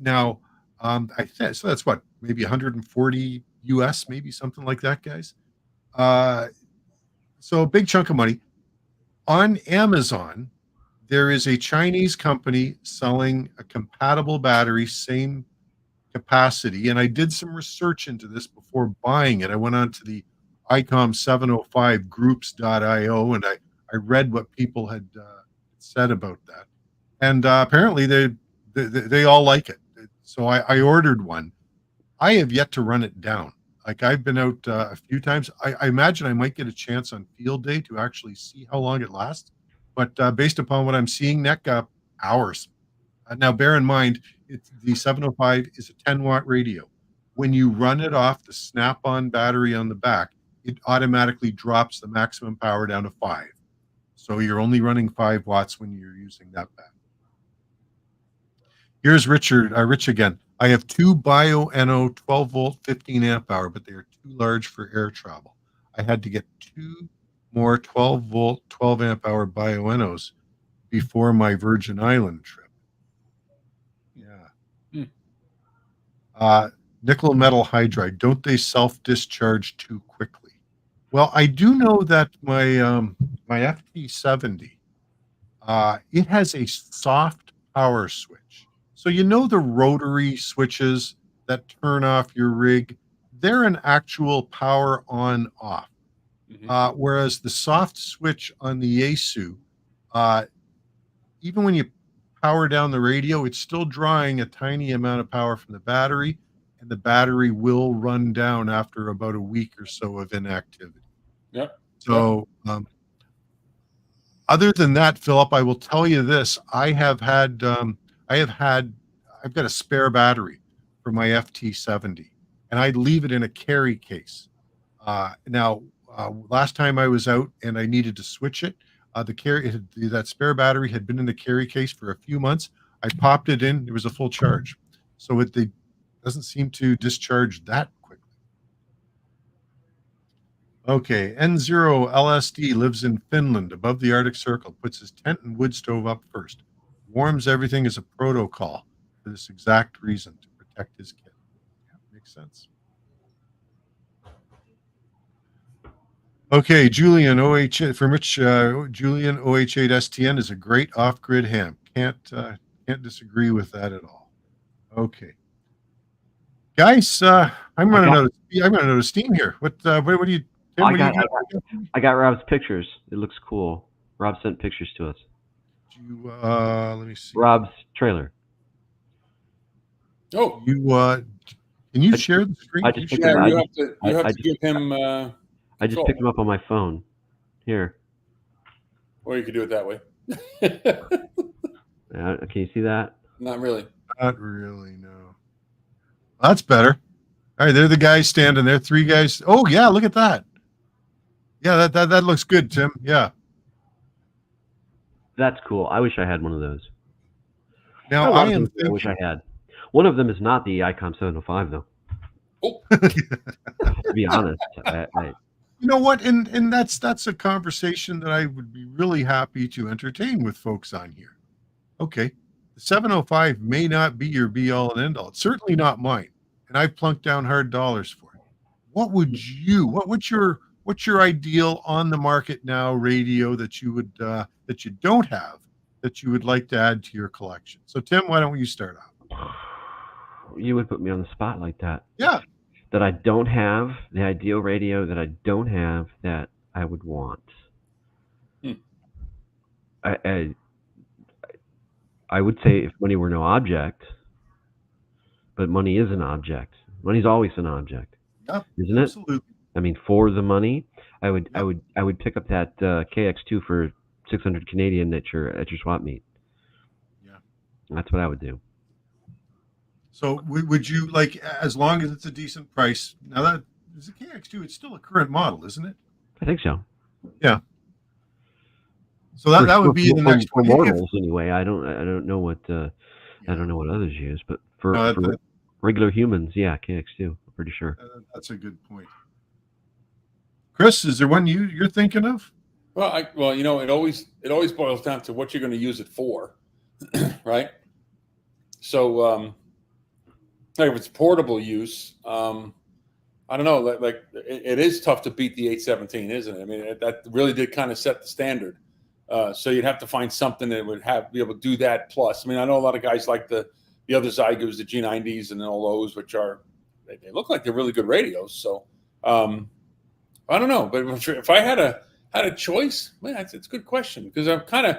Now, I think so. That's what, maybe 140 US, maybe something like that, guys. So a big chunk of money. On Amazon, there is a Chinese company selling a compatible battery, same capacity. And I did some research into this before buying it. I went on to the Icom 705 groups.io and I read what people had said about that. And apparently they all like it. So I ordered one. I have yet to run it down. Like, I've been out a few times. I imagine I might get a chance on field day to actually see how long it lasts. But based upon what I'm seeing, Nick, hours. Now, bear in mind, the 705 is a 10-watt radio. When you run it off the snap-on battery on the back, it automatically drops the maximum power down to 5. So you're only running 5 watts when you're using that battery. Here's Rich again. I have 2 Bio-NO 12-volt 15 amp hour, but they are too large for air travel. I had to get 2 more 12-volt 12 amp hour Bio-NOs before my Virgin Island trip. Yeah. Nickel metal hydride, don't they self-discharge too quickly? Well, I do know that my my FT70, it has a soft power switch. So the rotary switches that turn off your rig, they're an actual power on off. Mm-hmm. Whereas the soft switch on the Yaesu, even when you power down the radio, it's still drawing a tiny amount of power from the battery, and the battery will run down after about a week or so of inactivity. Yep. So other than that, Philip, I will tell you this. I've got a spare battery for my FT70, and I leave it in a carry case. Last time I was out and I needed to switch it, that spare battery had been in the carry case for a few months. I popped it in; it was a full charge, so it doesn't seem to discharge that quickly. Okay, N0 LSD lives in Finland, above the Arctic Circle. Puts his tent and wood stove up first. Warms everything as a protocol for this exact reason, to protect his kid. Yeah, makes sense. Okay, Julian OH from Rich. Julian OH8 STN is a great off-grid ham. Can't disagree with that at all. Okay, guys, I'm running out of steam here. What do you? Tim, I got Rob's pictures. It looks cool. Rob sent pictures to us. Let me see. Rob's trailer. Oh, can you share the screen? You have to give him. I just picked him up on my phone. Here. Or you could do it that way. Can you see that? Not really. Not really, no. That's better. All right, they're the guys standing there. 3 guys. Oh, yeah, look at that. Yeah, that looks good, Tim. Yeah. That's cool. I wish I had one of those. Now, I wish I had. One of them is not the Icom 705, though. Oh. To be honest. You know what? And that's a conversation that I would be really happy to entertain with folks on here. Okay. The 705 may not be your be all and end all. It's certainly not mine. and I plunked down hard dollars for it, what's your ideal on the market now radio that you would that you don't have that you would like to add to your collection? So Tim, why don't you start off? You would put me on the spot like that. Yeah. That I don't have, the ideal radio that I don't have that I would want. I would say if money were no object, but money is an object. Money's always an object, isn't it? Absolutely. I mean, for the money, I would pick up that KX2 for 600 Canadian at your swap meet. Yeah, that's what I would do. So would you like, as long as it's a decent price? Now that is a KX2, it's still a current model, isn't it? I think so. Yeah. So that would be the next one. For models, anyway. I don't know what I don't know what others use, but for regular humans, yeah, KX2. I'm pretty sure. That's a good point. Chris, is there one you're thinking of? Well, you know, it always boils down to what you're going to use it for, right? So, like if it's portable use, I don't know. Like it is tough to beat the 817, isn't it? I mean, that really did kind of set the standard. So you'd have to find something that would be able to do that plus. I mean, I know a lot of guys like the other Zygoos, the G90s, and all those, which they look like they're really good radios. So I don't know, but if I had a choice, man, it's a good question because I'm kind of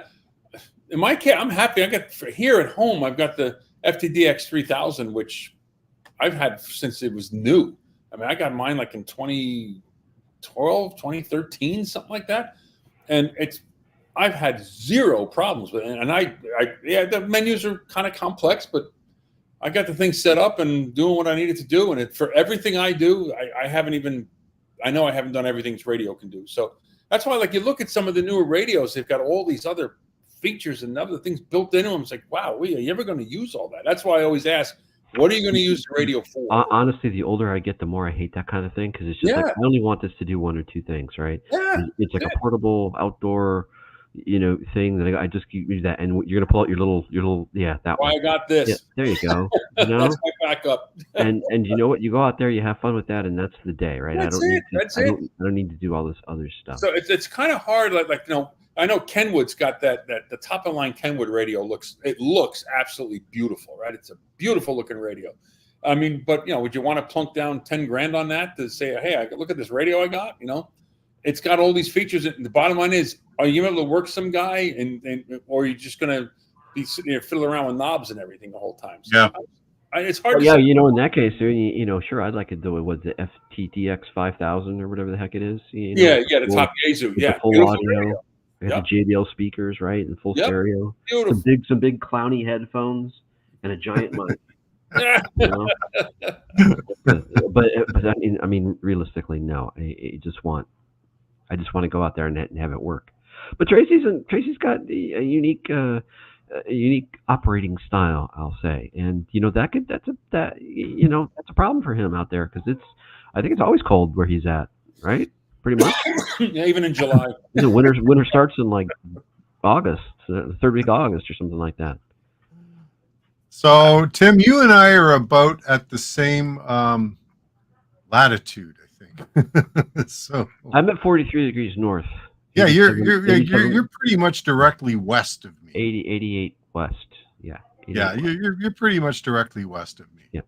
in my case, I'm happy. I got here at home. I've got the FTDX 3000, which I've had since it was new. I mean, I got mine like in 2012, 2013, something like that, and I've had zero problems with it. And the menus are kind of complex, but I got the thing set up and doing what I needed to do. And for everything I do, I know I haven't done everything this radio can do. So that's why, like, you look at some of the newer radios, they've got all these other features and other things built into them. It's like, wow, are you ever going to use all that? That's why I always ask, what are you going to use the radio for? Honestly, the older I get, the more I hate that kind of thing because it's just like, I only want this to do one or two things, right? Yeah. It's like a portable outdoor, thing that I just use that, and you're gonna pull out your little, that one. I got this. Yeah, there you go. That's my backup. and you know what? You go out there, you have fun with that, and that's the day, right? That's it. I don't need to do all this other stuff. So it's kind of hard. Like I know Kenwood's got that the top of line Kenwood radio looks absolutely beautiful, right? It's a beautiful looking radio. I mean, but would you want to plunk down $10,000 on that to say, hey, look at this radio I got? It's got all these features. And the bottom line is, are you able to work some guy, or are you just going to be sitting there fiddling around with knobs and everything the whole time? So it's hard. Yeah, in that case, sure, I'd like to do it with the FTDX 5000 or whatever the heck it is. The top Yaesu, the full audio, the JBL speakers, right, and full stereo. Beautiful. Some big clowny headphones and a giant mic. But I mean, realistically, no. I just want to go out there and have it work. But Tracy's got a unique operating style, I'll say, and that's a problem for him out there because I think it's always cold where he's at, right? Pretty much. Yeah, even in July. Winter starts in like August, the third week of August or something like that. So Tim, you and I are about at the same latitude. So I'm at 43 degrees north. Yeah, you're pretty much directly west of me. 88 west. Yeah. Yeah, you're pretty much directly west of me. Yeah.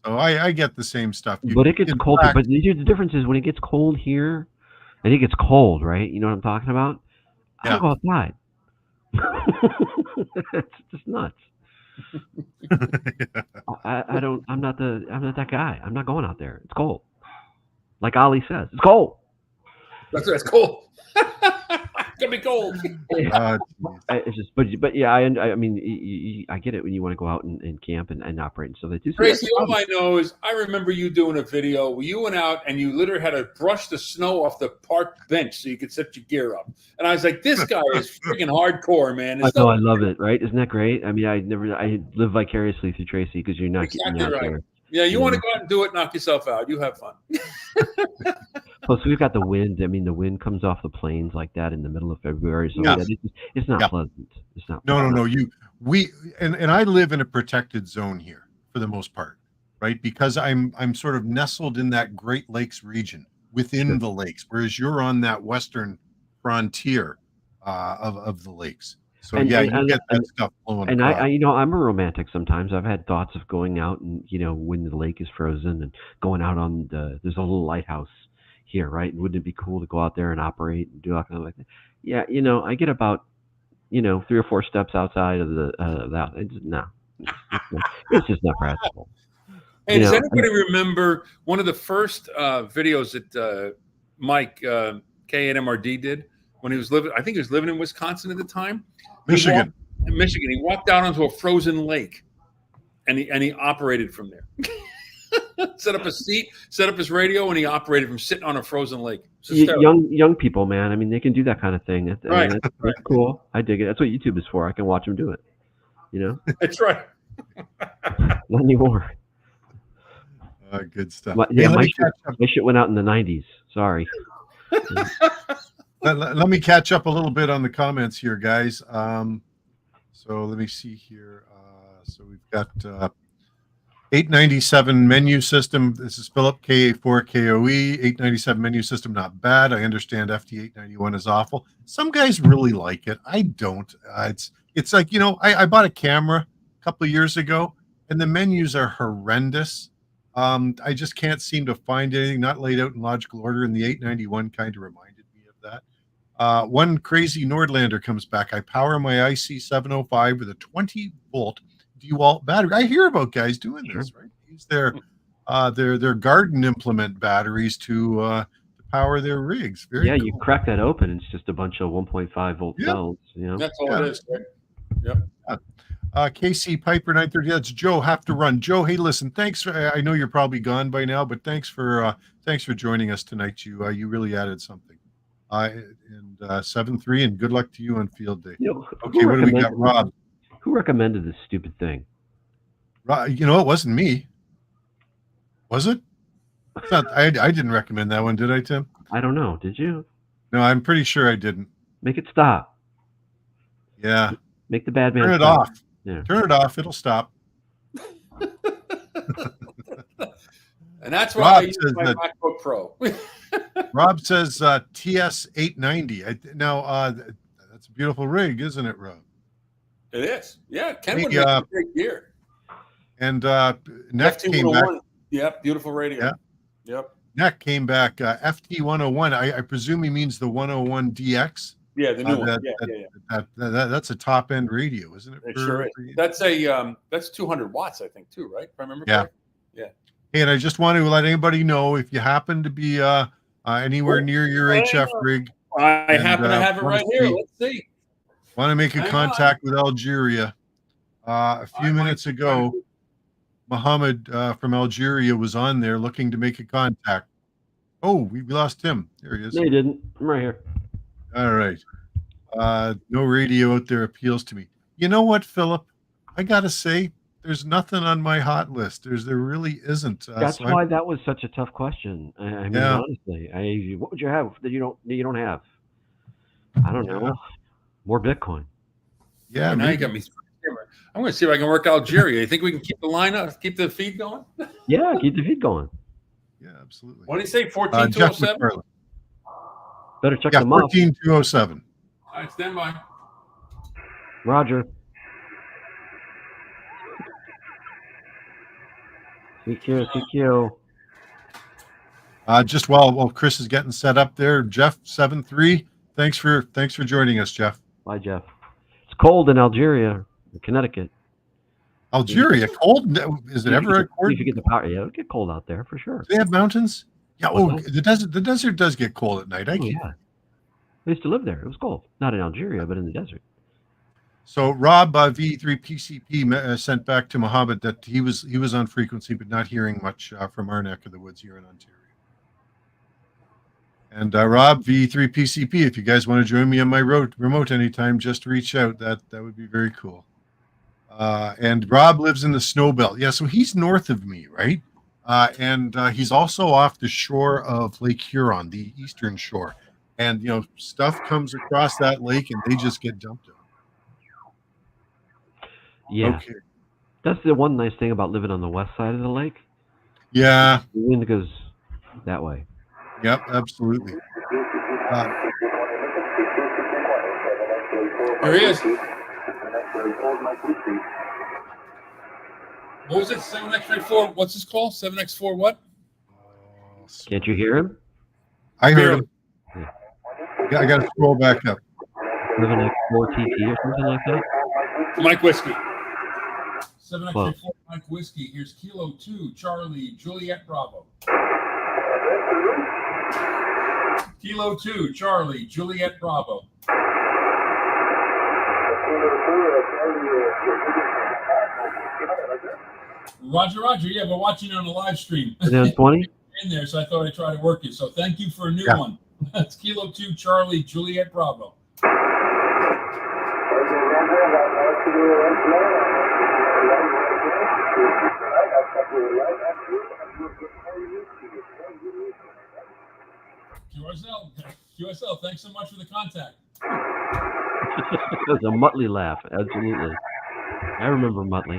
So I get the same stuff. But it gets cold. But the difference is when it gets cold here, and it gets cold, right? You know what I'm talking about? I don't go outside. It's just nuts. I'm not that guy. I'm not going out there. It's cold. Like Ali says, it's cold. That's right. It's cold. It's gonna be cold. It's just, but yeah, I mean, I get it when you want to go out and camp and operate and stuff. They do. Tracy, all I know is I remember you doing a video where you went out and you literally had to brush the snow off the park bench so you could set your gear up. And I was like, this guy is freaking hardcore, man. I love it. Right? Isn't that great? I mean, I live vicariously through Tracy because you're not getting out there. Yeah, you want to go out and do it, knock yourself out. You have fun. Plus, we've got the wind. I mean, the wind comes off the plains like that in the middle of February. So it's not pleasant. It's not. No. And I live in a protected zone here for the most part, right? Because I'm sort of nestled in that Great Lakes region within the lakes, whereas you're on that western frontier of the lakes. So And yeah, and you and get that and, stuff flowing and across. I'm a romantic sometimes. I've had thoughts of going out and, when the lake is frozen and going out on there's a little lighthouse here, right? And wouldn't it be cool to go out there and operate and do all kind of like that? Yeah, I get about, 3 or 4 steps outside of that. It's just not practical. Hey, does anybody remember one of the first videos that Mike K8MRD did when he was living? I think he was living in Wisconsin at the time. Michigan. He walked out onto a frozen lake, and he operated from there. Set up a seat, set up his radio, and he operated from sitting on a frozen lake. Young people, man. I mean, they can do that kind of thing. Right. That's cool. I dig it. That's what YouTube is for. I can watch them do it. That's right. Not anymore. Good stuff. My shit went out in the 90s. Sorry. Let me catch up a little bit on the comments here, guys. So let me see here. So we've got 897 menu system. This is Philip K4KOE. 897 menu system, not bad. I understand FT891 is awful. Some guys really like it. I don't. It's like, I bought a camera a couple of years ago, and the menus are horrendous. I just can't seem to find anything not laid out in logical order, and the 891 kind of reminded me of that. One crazy Nordlander comes back. I power my IC-705 with a 20-volt DeWalt battery. I hear about guys doing this, right? They use their garden implement batteries to power their rigs. Very cool. You crack that open, it's just a bunch of 1.5 volt cells. That's all it is. Yep. KC Piper 930. That's Joe. Have to run. Joe, hey, listen. Thanks. I know you're probably gone by now, but thanks for joining us tonight. You really added something. And 7-3, and good luck to you on field day. Okay, what do we got, Rob? Who recommended this stupid thing? It wasn't me. Was it? It's not, I didn't recommend that one, did I, Tim? I don't know. Did you? No, I'm pretty sure I didn't. Make it stop. Yeah. Make the bad man turn it stop. off. Yeah. Turn it off. It'll stop. And that's why I use my MacBook Pro. Rob says TS890. Now, that's a beautiful rig, isn't it, Rob? It is. Yeah, Ken would make a great gear. And Neck came back. Yep, beautiful radio. Yeah. Yep. Neck came back. FT101. I presume he means the 101DX. Yeah, the new one. That's a top end radio, isn't it? It sure is. That's that's 200 watts, I think, too, right? If I remember correctly. Yeah. Hey, and I just want to let anybody know, if you happen to be anywhere near your HF rig, I happen to have it right here. Let's see. Want to make a contact with Algeria? A few minutes ago, Mohammed from Algeria was on there looking to make a contact. Oh, we lost him. There he is. No, you didn't. I'm right here. All right. No radio out there appeals to me. You know what, Philip? I got to say, there's nothing on my hot list. There really isn't. That's why that was such a tough question. I mean, honestly, what would you have that you don't have? I don't know. More Bitcoin. Yeah. Now you got me. I'm going to see if I can work Algeria. You think we can keep the line up, keep the feed going? Yeah, keep the feed going. Yeah, absolutely. What do you say? 14207. Better check them out. 14207. All right, stand by. Roger. CQ. Just while Chris is getting set up there, Jeff 7-3. Thanks for joining us, Jeff. Bye, Jeff. It's cold in Algeria, Connecticut. Algeria, cold? Is it ever cold? If you get the power, it'll get cold out there for sure. Do they have mountains? Yeah. The desert does get cold at night. Yeah. I used to live there. It was cold. Not in Algeria, but in the desert. So Rob VE3TWM sent back to Mohammed that he was on frequency, but not hearing much from our neck of the woods here in Ontario. And Rob VE3PCP, if you guys want to join me on my remote anytime, just reach out. That would be very cool. And Rob lives in the snow belt. Yeah, so he's north of me, right? And he's also off the shore of Lake Huron, the eastern shore. And, stuff comes across that lake and they just get dumped out. Yeah. Okay. That's the one nice thing about living on the west side of the lake Yeah. The wind goes that way. Yep, absolutely. Here he is. What was it? 7x4. What's this called? 7x4 what? Can't you hear him? I heard him. Yeah. I got to scroll back up. 7x4 TT or something like that? Mike Whiskey. 7x4 Mike Whiskey. Here's Kilo 2, Charlie, Juliet Bravo. Kilo 2, Charlie, Juliet Bravo. Roger, Roger. Yeah, we're watching it on the live stream. And then 20? In there, so I thought I'd try to work it. So thank you for a new one. That's Kilo 2, Charlie, Juliet Bravo. QSL, thanks so much for the contact. It was a Muttley laugh, absolutely. I remember Muttley.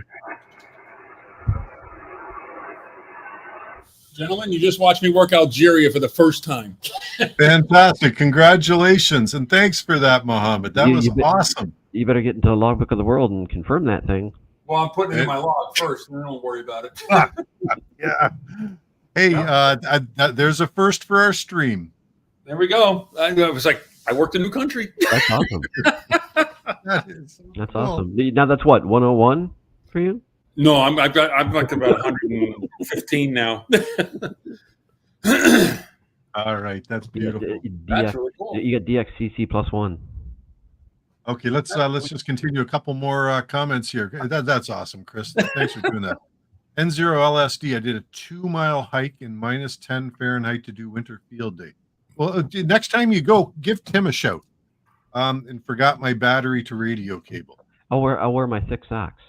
Gentlemen, you just watched me work Algeria for the first time. Fantastic. Congratulations. And thanks for that, Mohammed. That was awesome. You better get into the logbook of the world and confirm that thing. Well, I'm putting it in my log first, and then don't worry about it. Yeah. Hey, there's a first for our stream. There we go. I was like, I worked a new country. That's awesome. That's awesome. Now that's what, 101 for you? No, I'm like about 115 now. All right, that's beautiful. That's really cool. You got DXCC +1. Okay, let's just continue a couple more comments here. That's awesome, Chris. Thanks for doing that. N0LSD, I did a 2-mile hike in -10 Fahrenheit to do winter field day. Well, next time you go, give Tim a shout. And forgot my battery to radio cable. I'll wear my thick socks.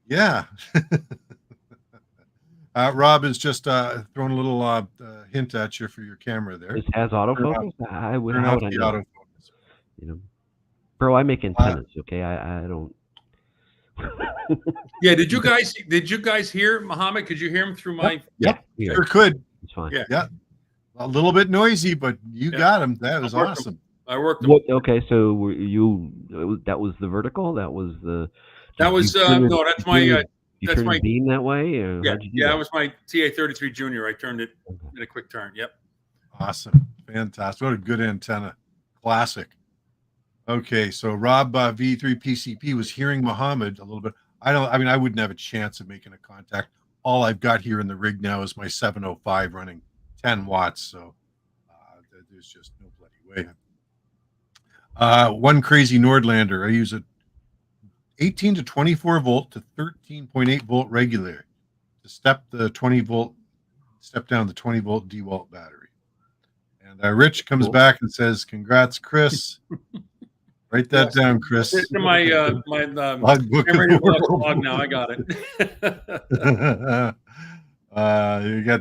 Yeah. Rob is just throwing a little hint at you for your camera there. This has autofocus? How would I know? Autofocus. You know, bro, I make antennas. Okay, I don't. Yeah. Did you guys hear Mohammed? Could you hear him through my? Yep. Sure could. It's fine. Yeah. A little bit noisy, but you got him. That was awesome. I worked. Okay, so that was the vertical. That was the. That was no. That's my. That's my beam that way. Or yeah. That was my TA33 Junior. I turned it in a quick turn. Yep. Awesome, fantastic. What a good antenna. Classic. Okay, so Rob VE3PCP was hearing Mohammed a little bit. I wouldn't have a chance of making a contact. All I've got here in the rig now is my 705 running 10 watts. So there's just no bloody way. One crazy Nordlander. I use a 18 to 24 volt to 13.8 volt regulator to step down the 20 volt DeWalt battery. And Rich comes back and says, "Congrats, Chris." Write that down, Chris. It's in my log now. I got it.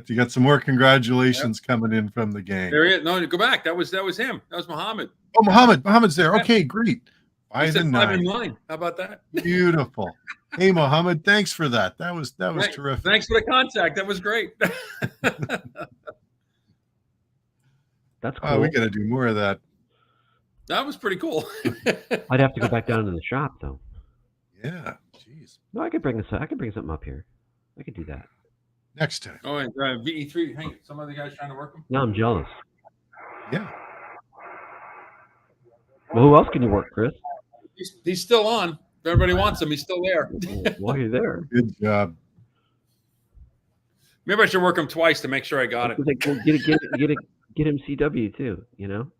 You got some more congratulations coming in from the gang. There he is. No, go back. That was him. That was Mohammed. Oh, Mohammed's there. Okay, great. 5 and 9. 5 and 9. How about that? Beautiful. Hey, Mohammed, thanks for that. That was terrific. Thanks for the contact. That was great. That's cool. We got to do more of that. That was pretty cool. I'd have to go back down to the shop though. Yeah. Jeez. No, I could bring something up here. I could do that next time. Oh, and VE3. Hey, some other guys trying to work them. No, I'm jealous. Yeah. Well, who else can you work, Chris? He's still on. If everybody wants him, he's still there. While you're there. Good job. Maybe I should work him twice to make sure I got it. Get him CW too, you know?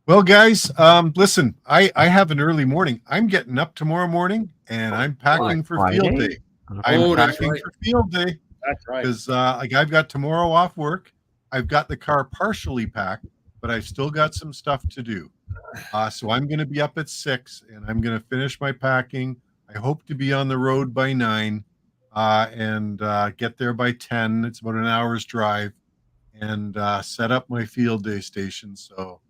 Well, guys, listen, I have an early morning. I'm getting up tomorrow morning, and I'm packing for field day. I'm packing for field day. That's right. Because I've got tomorrow off work. I've got the car partially packed, but I've still got some stuff to do. So I'm going to be up at 6, and I'm going to finish my packing. I hope to be on the road by 9 and get there by 10. It's about an hour's drive, and set up my field day station. So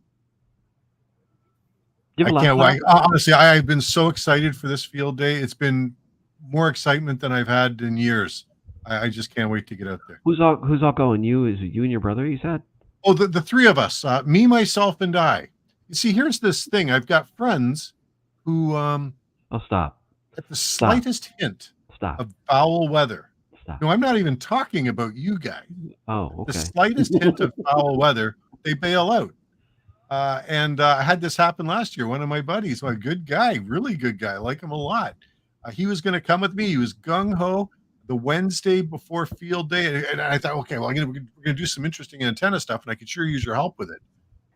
I can't wait. Honestly, I've been so excited for this field day. It's been more excitement than I've had in years. I just can't wait to get out there. Who's all going? Is it you and your brother? You said. Oh, the three of us, me, myself, and I. You see, here's this thing. I've got friends who, Oh, stop. at the slightest hint Stop. of foul weather. Stop. No, I'm not even talking about you guys. Oh, The okay. slightest hint of foul weather, they bail out. And I had this happen last year. One of my buddies, a good guy, really good guy, I like him a lot. He was going to come with me. He was gung-ho the Wednesday before field day. And I thought, okay, well, we're going to do some interesting antenna stuff, and I could sure use your help with it.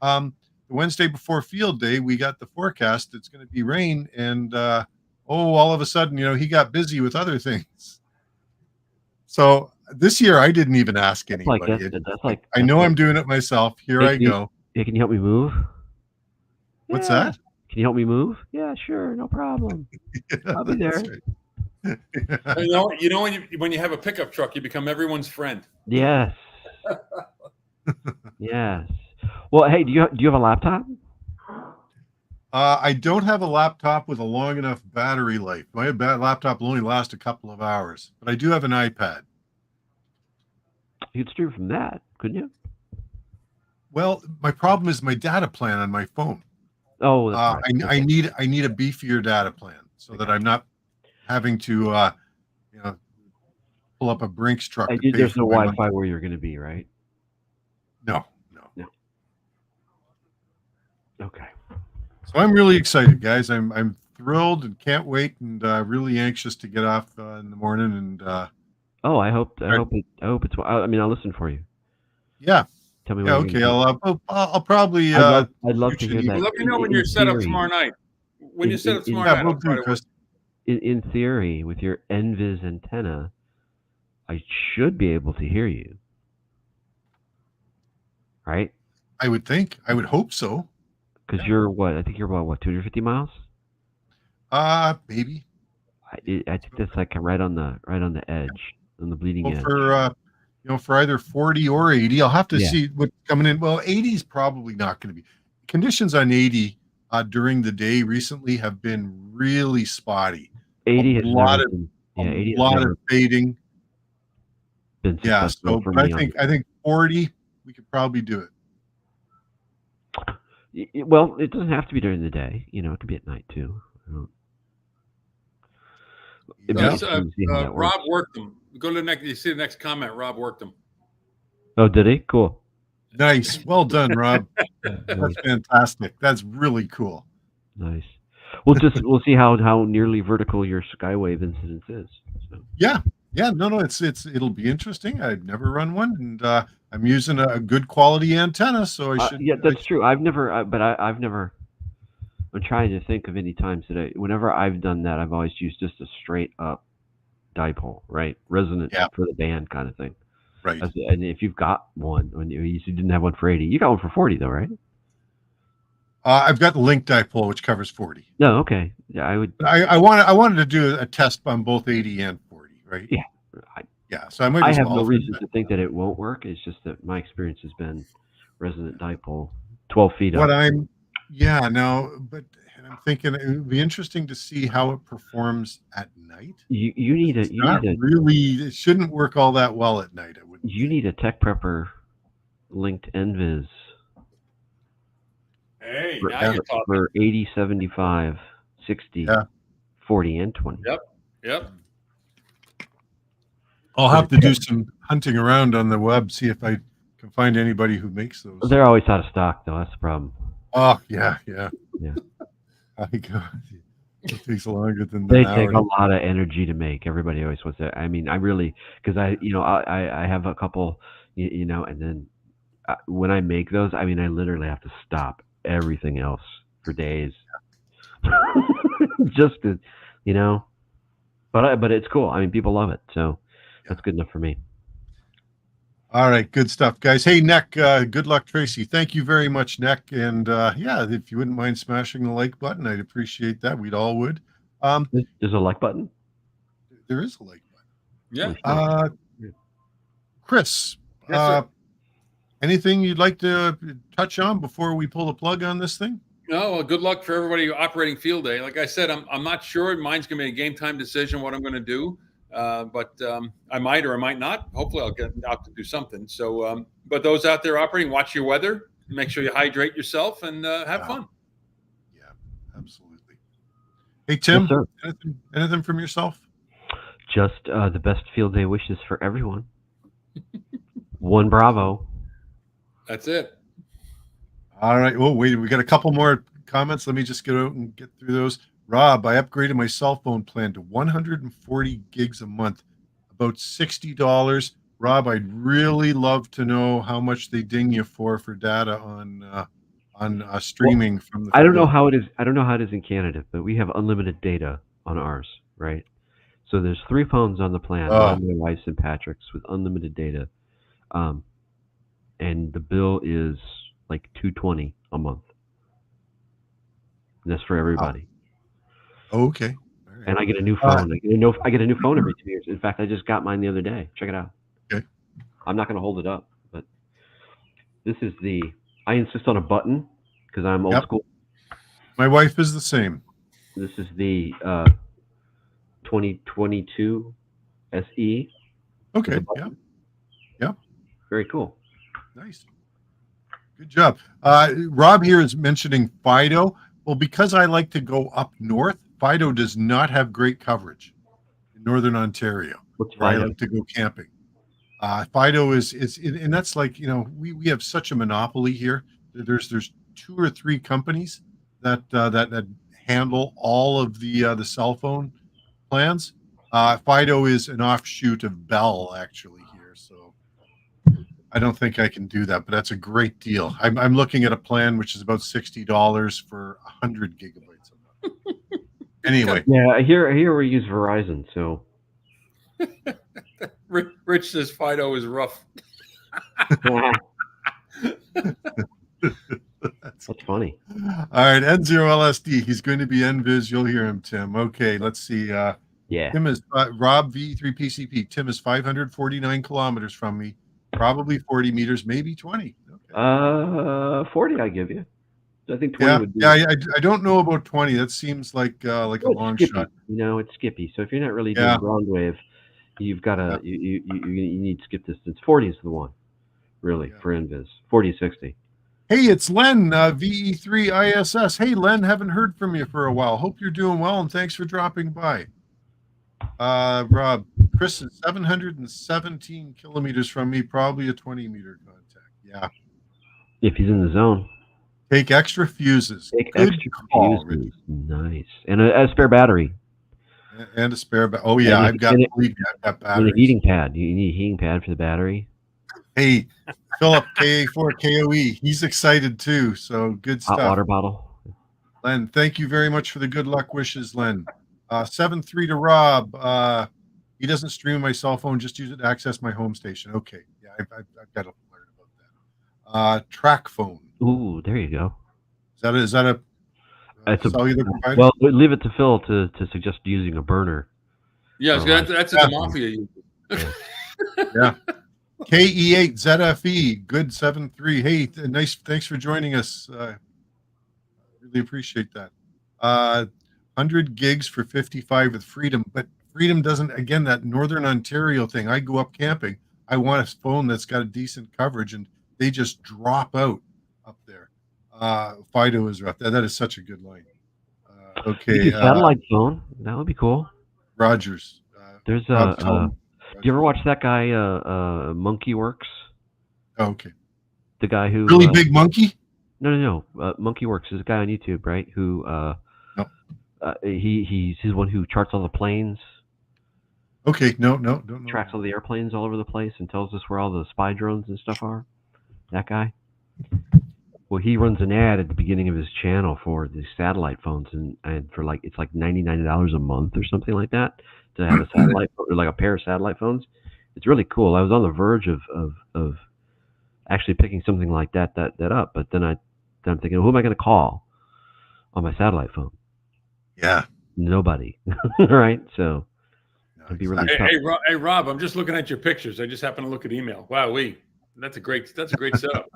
The Wednesday before field day, we got the forecast. It's going to be rain. And, all of a sudden, he got busy with other things. So this year, I didn't even ask anybody. I know I'm doing it myself. Here I go. Hey, can you help me move? What's that? Can you help me move? Yeah, sure, no problem. I'll be there. Right. When you have a pickup truck, you become everyone's friend. Yes. Yes. Well, hey, do you have a laptop? I don't have a laptop with a long enough battery life. My laptop will only last a couple of hours, but I do have an iPad. You could stream from that, couldn't you? Well, my problem is my data plan on my phone. Oh, that's right. I need a beefier data plan so that I'm not having to pull up a Brinks truck. There's no Wi-Fi where you're going to be, right? No. Okay. So I'm really excited, guys. I'm thrilled and can't wait, and really anxious to get off in the morning. And I hope it's. I mean, I'll listen for you. Yeah. Tell me. Yeah. Okay. I'll probably. I'd love to hear that. Let me know when you're set up tomorrow night. When you're set up tomorrow night, we'll do, Chris. In theory, with your NVIS antenna, I should be able to hear you. Right? I would think. I would hope so. Because you're what? I think you're about 250 miles. Maybe. I think that's like right on the edge, on the bleeding edge. For either 40 or 80, I'll have to see what's coming in. Well, 80 is probably not going to be. Conditions on 80 during the day recently have been really spotty. 80 has a lot of fading. Yeah, so but I think 40 we could probably do it. Well, it doesn't have to be during the day. It could be at night too. Rob worked them. Go to the next. You see the next comment. Rob worked them. Oh, did he? Cool. Nice. Well done, Rob. That's fantastic. That's really cool. Nice. We'll see how nearly vertical your skywave incidence is. So. Yeah. No. It'll be interesting. I've never run one, and I'm using a good quality antenna, so I should. Yeah, that's true. I've never. I'm trying to think of any times whenever I've done that, I've always used just a straight up dipole, right? Resonant for the band kind of thing. Right. And if you've got one, when you didn't have one for 80, you got one for 40 though, right? I've got the link dipole, which covers 40. No, okay. Yeah, I would. I wanted to do a test on both 80 and 40, right? Yeah. So I might. I have no reason to think that it won't work. It's just that my experience has been resonant dipole, 12 feet up. But I'm thinking it would be interesting to see how it performs at night. It shouldn't work all that well at night. You need a Tech Prepper linked NVIS. Hey, now you're talking. For 80, 75, 60, 40, and 20. Yep. I'll have to do some hunting around on the web, see if I can find anybody who makes those. They're always out of stock, though. That's the problem. Oh, yeah. It takes longer than they take a lot of energy to make. Everybody always wants that. I mean, I really, because I have a couple, and then when I make those, I mean, I literally have to stop everything else for days, just to, But it's cool. I mean, people love it, so that's good enough for me. All right, good stuff, guys. Hey, Neck, good luck, Tracy. Thank you very much, Neck. And if you wouldn't mind smashing the like button, I'd appreciate that. We'd all would. There's a like button? There is a like button. Yeah. Chris, anything you'd like to touch on before we pull the plug on this thing? No, well, good luck for everybody operating field day. Like I said, I'm not sure. Mine's going to be a game time decision what I'm going to do. but I might or I might not. Hopefully, I'll get out to do something. So, but those out there operating, watch your weather. Make sure you hydrate yourself and have fun. Yeah, absolutely. Hey, Tim, Yes, anything from yourself? Just the best field day wishes for everyone. One Bravo. That's it. All right. Oh, wait, we got a couple more comments. Let me just get out and get through those. Rob, I upgraded my cell phone plan to 140 gigs a month, about $60. Rob, I'd really love to know how much they ding you for data on streaming from the. I don't know how it is. I don't know how it is in Canada, but we have unlimited data on ours, right? So there's 3 phones on the plan, mine, my wife's, and Patrick's, with unlimited data, and the bill is like $220 a month. And that's for everybody. Oh, okay. All right. And I get a new phone. I get a new phone every 2 years. In fact, I just got mine the other day. Check it out. Okay. I'm not going to hold it up, but this is I insist on a button because I'm old school. My wife is the same. This is the 2022 SE. Okay. Yeah. Very cool. Nice. Good job. Rob here is mentioning Fido. Well, because I like to go up north, Fido does not have great coverage in Northern Ontario. What's where I Fido? like to go camping. Fido is and that's like, we have such a monopoly here. There's 2 or 3 companies that handle all of the cell phone plans. Fido is an offshoot of Bell actually here, so I don't think I can do that, but that's a great deal. I'm looking at a plan which is about $60 for 100 gigabytes a month. Anyway. Yeah, I hear we use Verizon, so. Rich says Fido is rough. That's funny. All right, N0LSD. He's going to be NVIS. You'll hear him, Tim. Okay, let's see. Yeah. Tim is Rob VE3PCP. Tim is 549 kilometers from me. Probably 40 meters, maybe 20. Okay. 40 I give you. I think 20 would be. Yeah, I don't know about 20. That seems like a long skippy. shot. It's skippy. So if you're not really doing ground wave, you've got to you need skip distance. 40 is the one, really, for NVIS. 40, 60. Hey, it's Len, VE3ISS. Hey, Len, haven't heard from you for a while. Hope you're doing well, and thanks for dropping by. Rob, Chris is 717 kilometers from me, probably a 20-meter contact. Yeah. If he's in the zone. Take extra fuses. Take extra fuses. Nice. And a spare battery. And a spare battery. Oh, yeah, I've got batteries. And a heating pad. You need a heating pad for the battery. Hey, Philip, KA4KOE. He's excited too. So good stuff. Hot water bottle. Len, thank you very much for the good luck wishes, Len. 7-3 to Rob. He doesn't stream my cell phone, just use it to access my home station. Okay. Yeah, I've got to learn about that. Track phone. Ooh, there you go. Is that a cellular provider? Well, leave it to Phil to suggest using a burner. Yeah, that's what the mafia uses. Yeah. KE8ZFE, good 7-3. Hey, nice. Thanks for joining us. Really appreciate that. 100 gigs for 55 with Freedom, but Freedom doesn't, again, that Northern Ontario thing. I go up camping. I want a phone that's got a decent coverage, and they just drop out up there. Fido is rough. That is such a good line. Okay. Satellite phone. That would be cool. Rogers. There's do you ever watch that guy, Monkey Works? Oh, okay. The guy who really big monkey? No. Monkey Works is a guy on YouTube, right? Who he's the one who charts all the planes. Okay, no, don't know. Tracks all the airplanes all over the place and tells us where all the spy drones and stuff are. That guy. Well, he runs an ad at the beginning of his channel for the satellite phones, and for it's like $99 a month or something like that to have a satellite phone, or like a pair of satellite phones. It's really cool. I was on the verge of actually picking something like that up, but then I'm thinking, who am I going to call on my satellite phone? Yeah, nobody. Right? So it'd be really tough. Hey, Rob, I'm just looking at your pictures. I just happened to look at email. Wow, that's a great setup.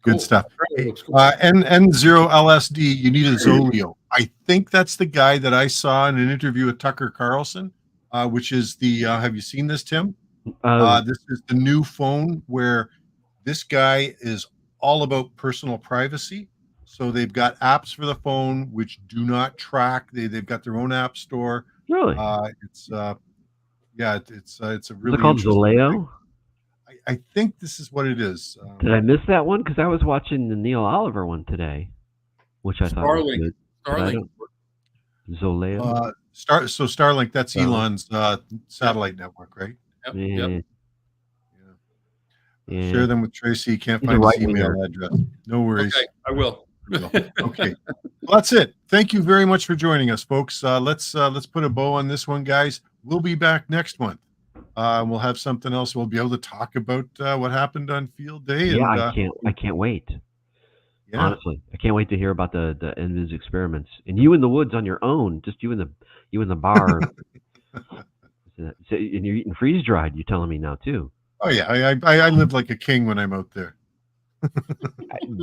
Good stuff. N0LSD, you need a Zolio. I think that's the guy that I saw in an interview with Tucker Carlson. which is the. Have you seen this, Tim? Uh, This is the new phone where this guy is all about personal privacy. So they've got apps for the phone which do not track. They've got their own app store. really? It's yeah, it's a Is really it called interesting Zoleo? thing. I think this is what it is. Did I miss that one? Because I was watching the Neil Oliver one today, which I thought was Starlink. good. But I Starlink. don't- Zoleo? Starlink, that's Starlink. Elon's satellite network, right? Yep. Yeah. Yep. Yeah. Share them with Tracy. Can't He's a find his right-winger. email address. No worries. Okay, I will. Okay. Well, that's it. Thank you very much for joining us, folks. Let's put a bow on this one, guys. We'll be back next month. We'll have something else. We'll be able to talk about what happened on field day. Yeah, And, I can't wait. yeah. Honestly, I can't wait to hear about the Envis experiments and you in the woods on your own, just you in the bar. So, and you're eating freeze dried. You're telling me now too. Oh yeah, I live like a king when I'm out there.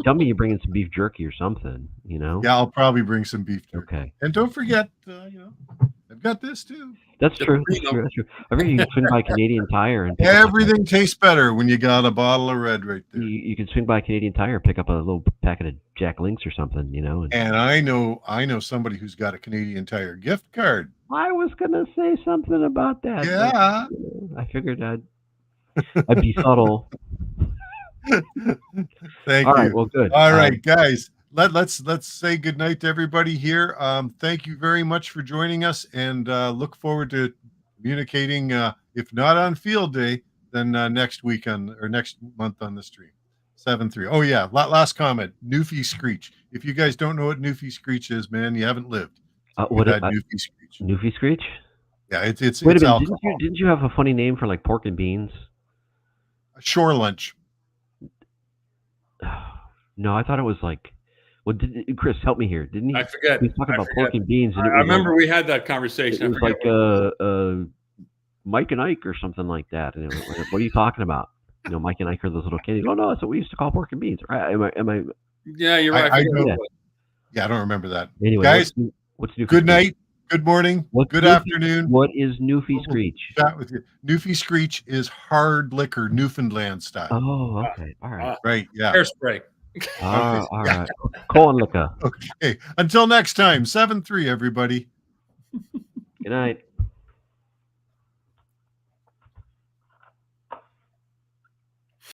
Tell me you're bringing some beef jerky or something. You know. Yeah, I'll probably bring some beef jerky. Okay. And don't forget, I've got this too. That's true. That's true. That's true. I think you can swing by Canadian Tire and pick up Everything tastes better when you got a bottle of red right there. you can swing by Canadian Tire and pick up a little packet of Jack Links or something. You know. And I know somebody who's got a Canadian Tire gift card. I was gonna say something about that. Yeah. But, I figured I'd be subtle. Thank All you. right. Well, good. All right, guys. Let's say goodnight to everybody here. Thank you very much for joining us, and look forward to communicating. If not on field day, then next week or next month on the stream. 7-3. Oh yeah. Last comment. Newfie Screech. If you guys don't know what Newfie Screech is, man, you haven't lived. What You've had Newfie Screech? Newfie Screech? Yeah, it's Wait a minute. alcohol. Didn't you have a funny name for like pork and beans? Shore lunch. No, I thought it was like. Well, Chris, help me here. Didn't he? I forget. He was talking I about forget. pork and beans. And I remember we had that conversation. It was like Mike and Ike or something like that. And it was like, what are you talking about? You know, Mike and Ike are those little candies. Oh no, that's what we used to call pork and beans. Right? Am I? Yeah, you're right. I forget know. what it was. Yeah, I don't remember that. Anyway, Guys, what's Newfie good Screech? night, good morning, good afternoon. What is Newfie Screech? Chat with you. Newfie Screech is hard liquor, Newfoundland style. Oh, okay. All right. Right, yeah. Hairspray. All right. Corn liquor. Okay. Until next time, 7-3, everybody. Good night.